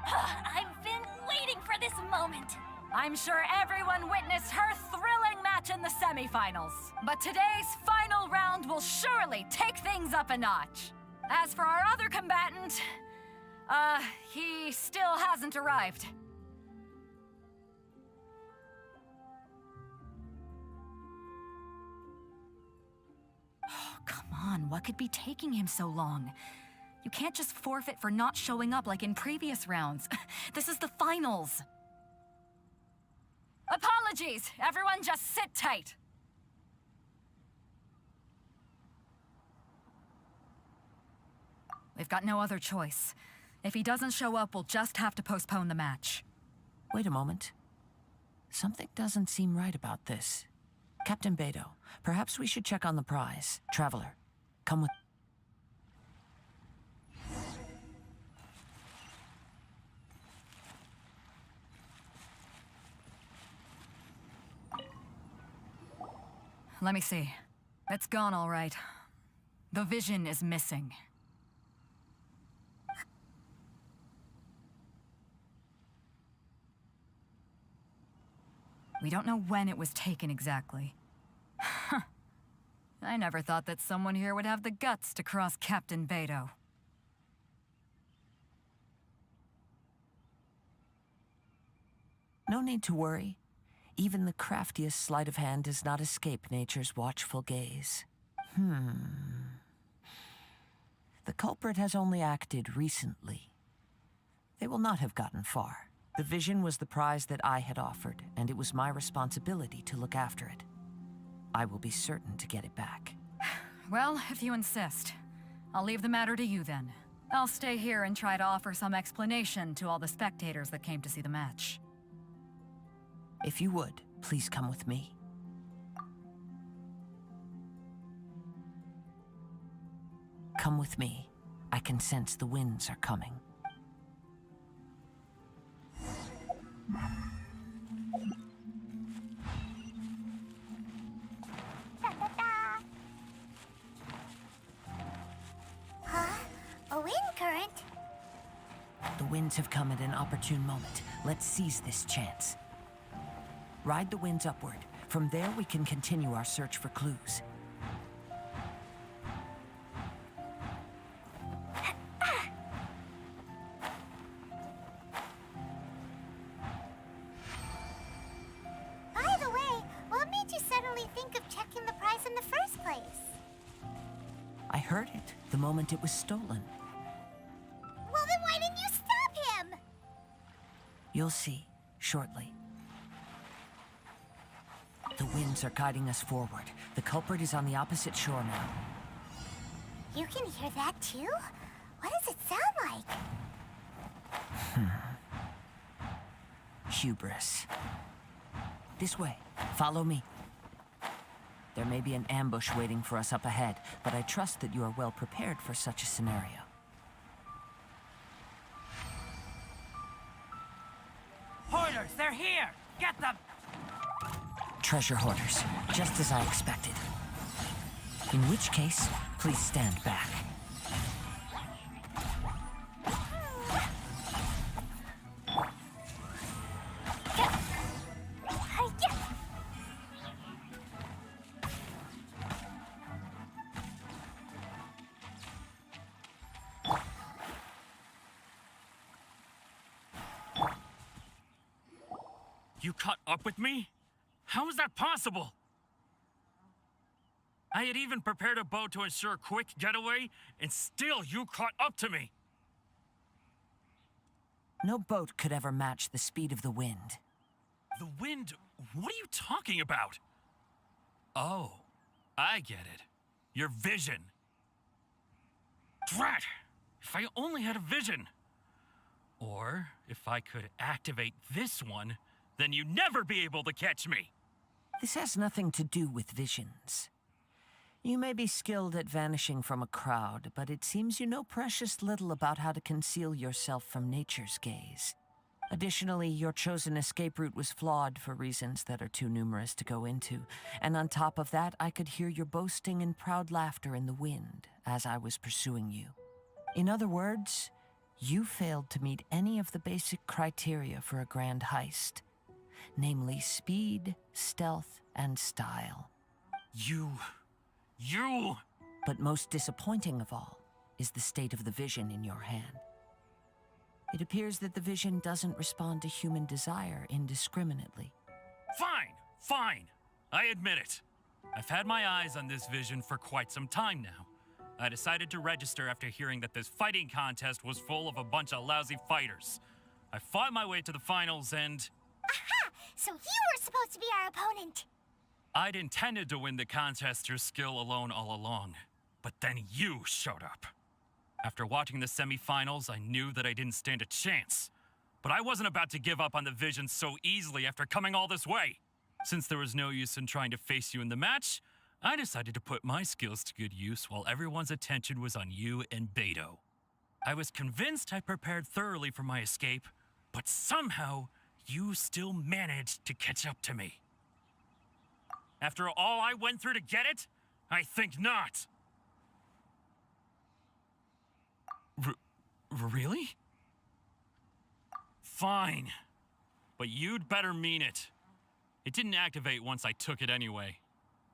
S2: I've been waiting for this moment.
S5: I'm sure everyone witnessed her thrilling match in the semifinals. But today's final round will surely take things up a notch. As for our other combatant, he still hasn't arrived. Oh, come on, what could be taking him so long? You can't just forfeit for not showing up like in previous rounds. This is the finals. Apologies! Everyone just sit tight. We've got no other choice. If he doesn't show up, we'll just have to postpone the match.
S6: Wait a moment. Something doesn't seem right about this. Captain Beidou, perhaps we should check on the prize. Traveler, come with...
S5: Let me see. It's gone all right. The vision is missing. We don't know when it was taken exactly. I never thought that someone here would have the guts to cross Captain Beidou.
S6: No need to worry. Even the craftiest sleight of hand does not escape nature's watchful gaze. The culprit has only acted recently. They will not have gotten far. The vision was the prize that I had offered, and it was my responsibility to look after it. I will be certain to get it back.
S5: Well, if you insist. I'll leave the matter to you then. I'll stay here and try to offer some explanation to all the spectators that came to see the match.
S6: If you would, please come with me. Come with me. I can sense the winds are coming.
S1: Huh? A wind current?
S6: The winds have come at an opportune moment. Let's seize this chance. Ride the winds upward. From there, we can continue our search for clues.
S1: By the way, what made you suddenly think of checking the prize in the first place?
S6: I heard it the moment it was stolen.
S1: Well, then why didn't you stop him?
S6: You'll see, shortly. The winds are guiding us forward. The culprit is on the opposite shore now.
S1: You can hear that too? What does it sound like?
S6: Hubris. This way. Follow me. There may be an ambush waiting for us up ahead, but I trust that you are well prepared for such a scenario.
S12: Hoilers, they're here! Get them!
S6: treasure hoarders, just as I expected. In which case, please stand back.
S8: You caught up with me? How is that possible? I had even prepared a boat to ensure a quick getaway, and still you caught up to me.
S6: No boat could ever match the speed of the wind.
S8: The wind? What are you talking about? Oh, I get it. Your vision. Drat! If I only had a vision. Or if I could activate this one, then you'd never be able to catch me.
S6: This has nothing to do with visions. You may be skilled at vanishing from a crowd, but it seems you know precious little about how to conceal yourself from nature's gaze. Additionally, your chosen escape route was flawed for reasons that are too numerous to go into, and on top of that, I could hear your boasting and proud laughter in the wind as I was pursuing you. In other words, you failed to meet any of the basic criteria for a grand heist, namely speed, stealth, and style.
S8: You...
S6: But most disappointing of all is the state of the vision in your hand. It appears that the vision doesn't respond to human desire indiscriminately.
S8: Fine. I admit it. I've had my eyes on this vision for quite some time now. I decided to register after hearing that this fighting contest was full of a bunch of lousy fighters. I fought my way to the finals and...
S1: Aha! So you were supposed to be our opponent.
S8: I'd intended to win the contest through skill alone all along, but then you showed up. After watching the semifinals, I knew that I didn't stand a chance. But I wasn't about to give up on the vision so easily after coming all this way. Since there was no use in trying to face you in the match, I decided to put my skills to good use while everyone's attention was on you and Beto. I was convinced I prepared thoroughly for my escape, but somehow you still managed to catch up to me. After all I went through to get it? I think not. Really? Fine. But you'd better mean it. It didn't activate once I took it anyway.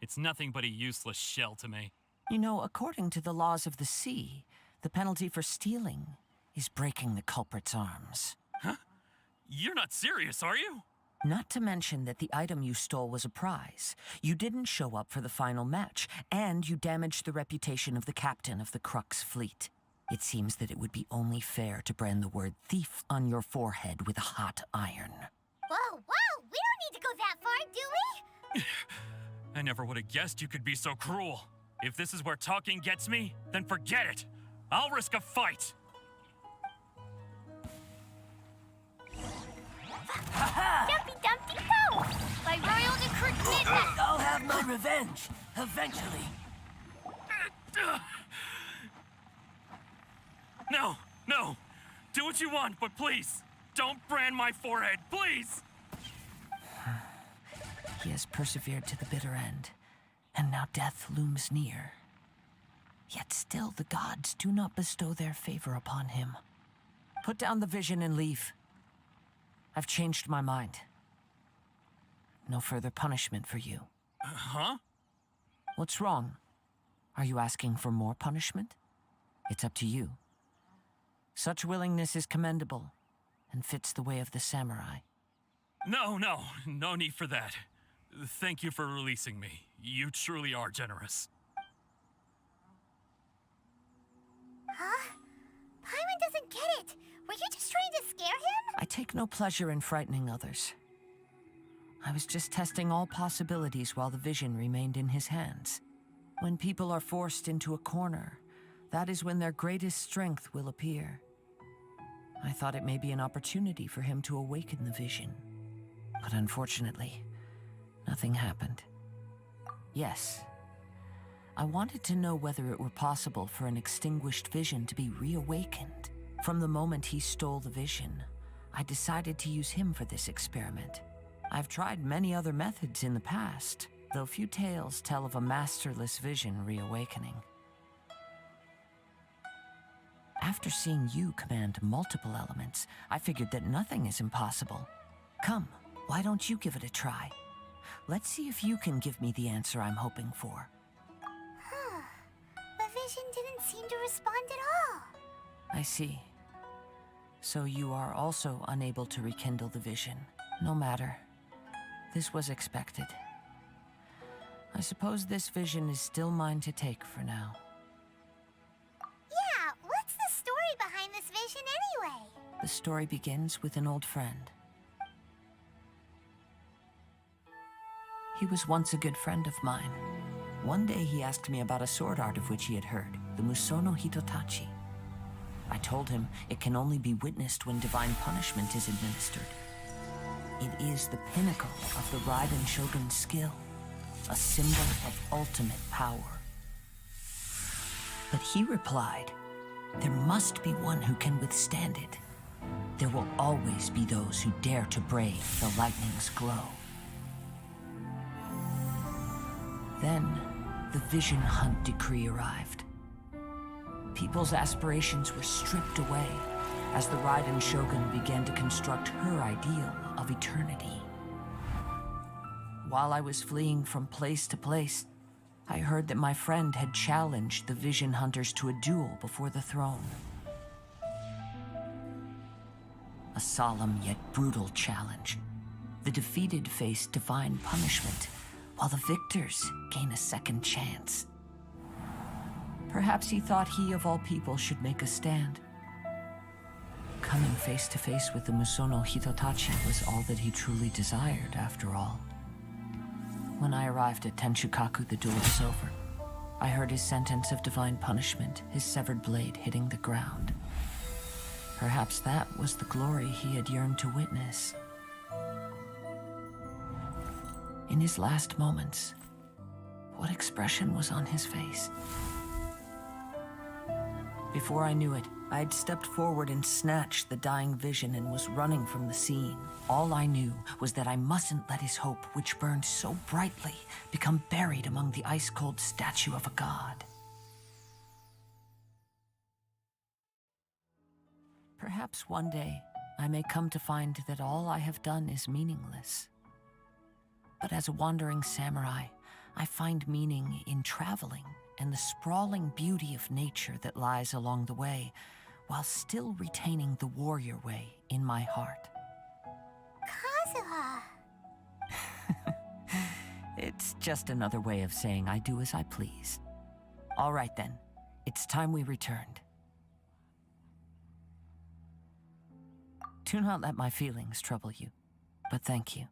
S8: It's nothing but a useless shell to me.
S6: You know, according to the laws of the sea, the penalty for stealing is breaking the culprit's arms.
S8: Huh? You're not serious, are you?
S6: Not to mention that the item you stole was a prize. You didn't show up for the final match, and you damaged the reputation of the captain of the Crux fleet. It seems that it would be only fair to brand the word thief on your forehead with a hot iron.
S1: Whoa, we don't need to go that far, do we?
S8: I never would have guessed you could be so cruel. If this is where talking gets me, then forget it. I'll risk a fight.
S1: Dumpty Dumpty Go! By royal decree.
S10: I'll have my revenge, eventually.
S8: No. Do what you want, but please, don't brand my forehead, please!
S6: He has persevered to the bitter end, and now death looms near. Yet still the gods do not bestow their favor upon him. Put down the vision and leave. I've changed my mind. No further punishment for you.
S8: Huh?
S6: What's wrong? Are you asking for more punishment? It's up to you. Such willingness is commendable, and fits the way of the samurai.
S8: No need for that. Thank you for releasing me. You truly are generous.
S1: Huh? Paimon doesn't get it. Were you just trying to scare him?
S6: I take no pleasure in frightening others. I was just testing all possibilities while the vision remained in his hands. When people are forced into a corner, that is when their greatest strength will appear. I thought it may be an opportunity for him to awaken the vision. But unfortunately, nothing happened. Yes, I wanted to know whether it were possible for an extinguished vision to be reawakened. From the moment he stole the vision, I decided to use him for this experiment. I've tried many other methods in the past, though few tales tell of a masterless vision reawakening. After seeing you command multiple elements, I figured that nothing is impossible. Come, why don't you give it a try? Let's see if you can give me the answer I'm hoping for.
S1: The vision didn't seem to respond at all.
S6: I see. So you are also unable to rekindle the vision. No matter. This was expected. I suppose this vision is still mine to take for now.
S1: Yeah, what's the story behind this vision anyway?
S6: The story begins with an old friend. He was once a good friend of mine. One day he asked me about a sword art of which he had heard, the Musono Hitotachi. I told him it can only be witnessed when divine punishment is administered. It is the pinnacle of the Raiden Shogun's skill, a symbol of ultimate power. But he replied, there must be one who can withstand it. There will always be those who dare to brave the lightning's glow. Then, the Vision Hunt decree arrived. People's aspirations were stripped away as the Raiden Shogun began to construct her ideal of eternity. While I was fleeing from place to place, I heard that my friend had challenged the Vision Hunters to a duel before the throne. A solemn yet brutal challenge. The defeated face divine punishment, while the victors gain a second chance. Perhaps he thought he of all people should make a stand. Coming face to face with the Musono Hitotachi was all that he truly desired, after all. When I arrived at Tenshukaku, the duel was over. I heard his sentence of divine punishment, his severed blade hitting the ground. Perhaps that was the glory he had yearned to witness. In his last moments, what expression was on his face? Before I knew it, I had stepped forward and snatched the dying vision and was running from the scene. All I knew was that I mustn't let his hope, which burned so brightly, become buried among the ice-cold statue of a god. Perhaps one day, I may come to find that all I have done is meaningless. But as a wandering samurai, I find meaning in traveling and the sprawling beauty of nature that lies along the way, while still retaining the warrior way in my heart.
S1: Kazuha!
S6: It's just another way of saying I do as I please. All right then, it's time we returned. Do not let my feelings trouble you, but thank you.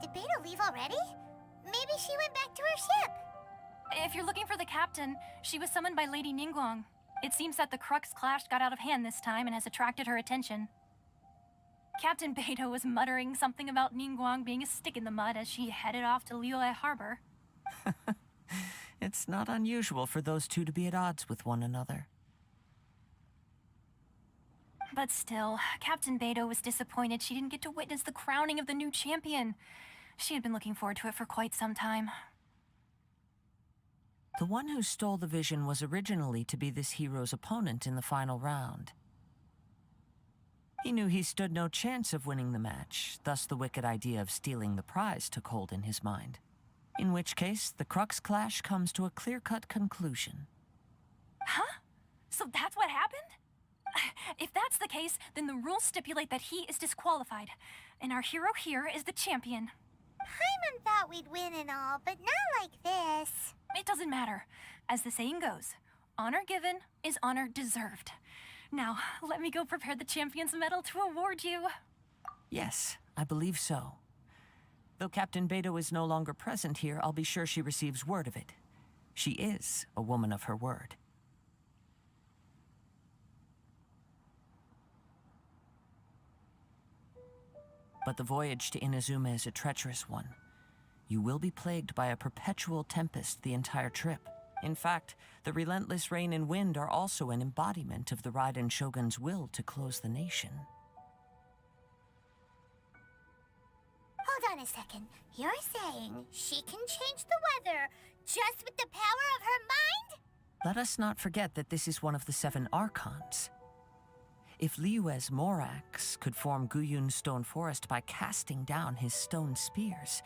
S1: Did Beta leave already? Maybe she went back to her ship.
S2: If you're looking for the captain, she was summoned by Lady Ningguang. It seems that the Crux clash got out of hand this time and has attracted her attention.
S3: Captain Beidou was muttering something about Ningguang being a stick in the mud as she headed off to Liyue Harbor.
S6: It's not unusual for those two to be at odds with one another.
S3: But still, Captain Beidou was disappointed she didn't get to witness the crowning of the new champion. She had been looking forward to it for quite some time.
S6: The one who stole the vision was originally to be this hero's opponent in the final round. He knew he stood no chance of winning the match, thus the wicked idea of stealing the prize took hold in his mind. In which case, the Crux clash comes to a clear-cut conclusion.
S3: Huh? So that's what happened? If that's the case, then the rules stipulate that he is disqualified, and our hero here is the champion.
S1: Paimon thought we'd win and all, but not like this.
S3: It doesn't matter. As the saying goes, honor given is honor deserved. Now, let me go prepare the champion's medal to award you.
S6: Yes, I believe so. Though Captain Beidou is no longer present here, I'll be sure she receives word of it. She is a woman of her word. But the voyage to Inazuma is a treacherous one. You will be plagued by a perpetual tempest the entire trip. In fact, the relentless rain and wind are also an embodiment of the Raiden Shogun's will to close the nation.
S1: Hold on a second. You're saying she can change the weather just with the power of her mind?
S6: Let us not forget that this is one of the 7 Archons. If Liyue's Morax could form Guyun's stone forest by casting down his stone spears,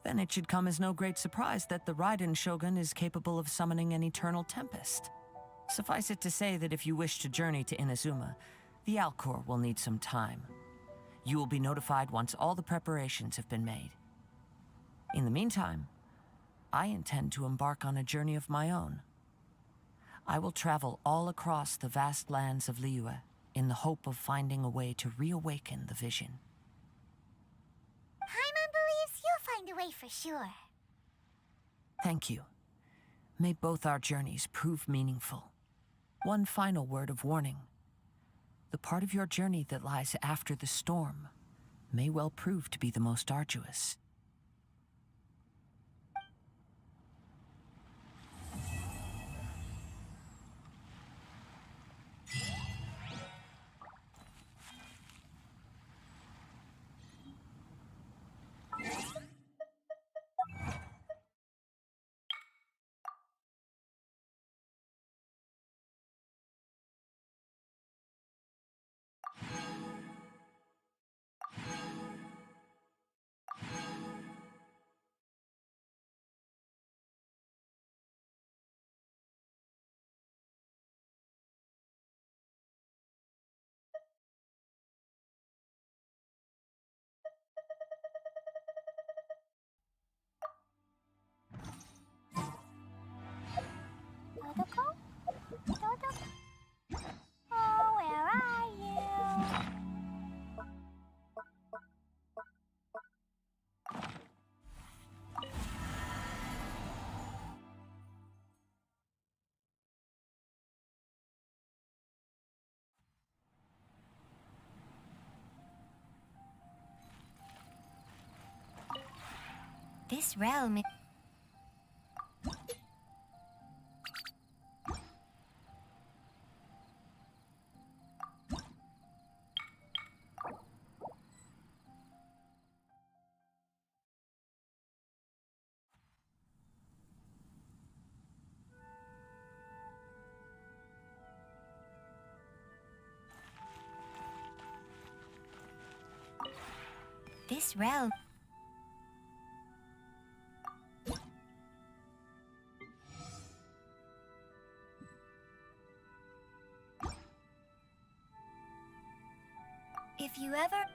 S6: then it should come as no great surprise that the Raiden Shogun is capable of summoning an eternal tempest. Suffice it to say that if you wish to journey to Inazuma, the Alcor will need some time. You will be notified once all the preparations have been made. In the meantime, I intend to embark on a journey of my own. I will travel all across the vast lands of Liyue in the hope of finding a way to reawaken the vision.
S1: Paimon believes you'll find a way for sure.
S6: Thank you. May both our journeys prove meaningful. One final word of warning. The part of your journey that lies after the storm may well prove to be the most arduous.
S1: Dodoko? Dodoko? Oh, where are you? This realm is... This realm... If you ever...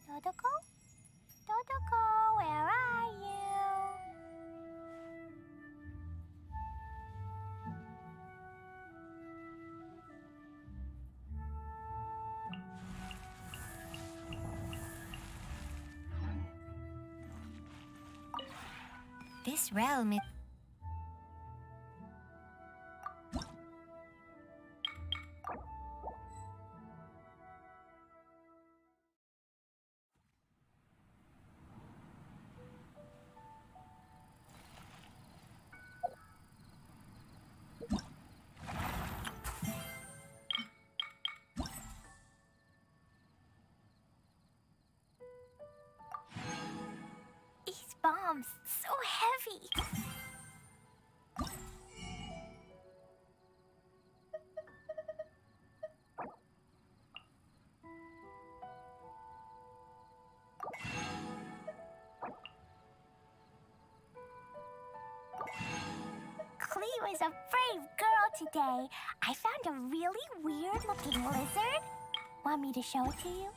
S1: Dodoko? Dodoko, where are you? This realm is... These bombs, so heavy. Clee was a brave girl today. I found a really weird-looking lizard. Want me to show it to you?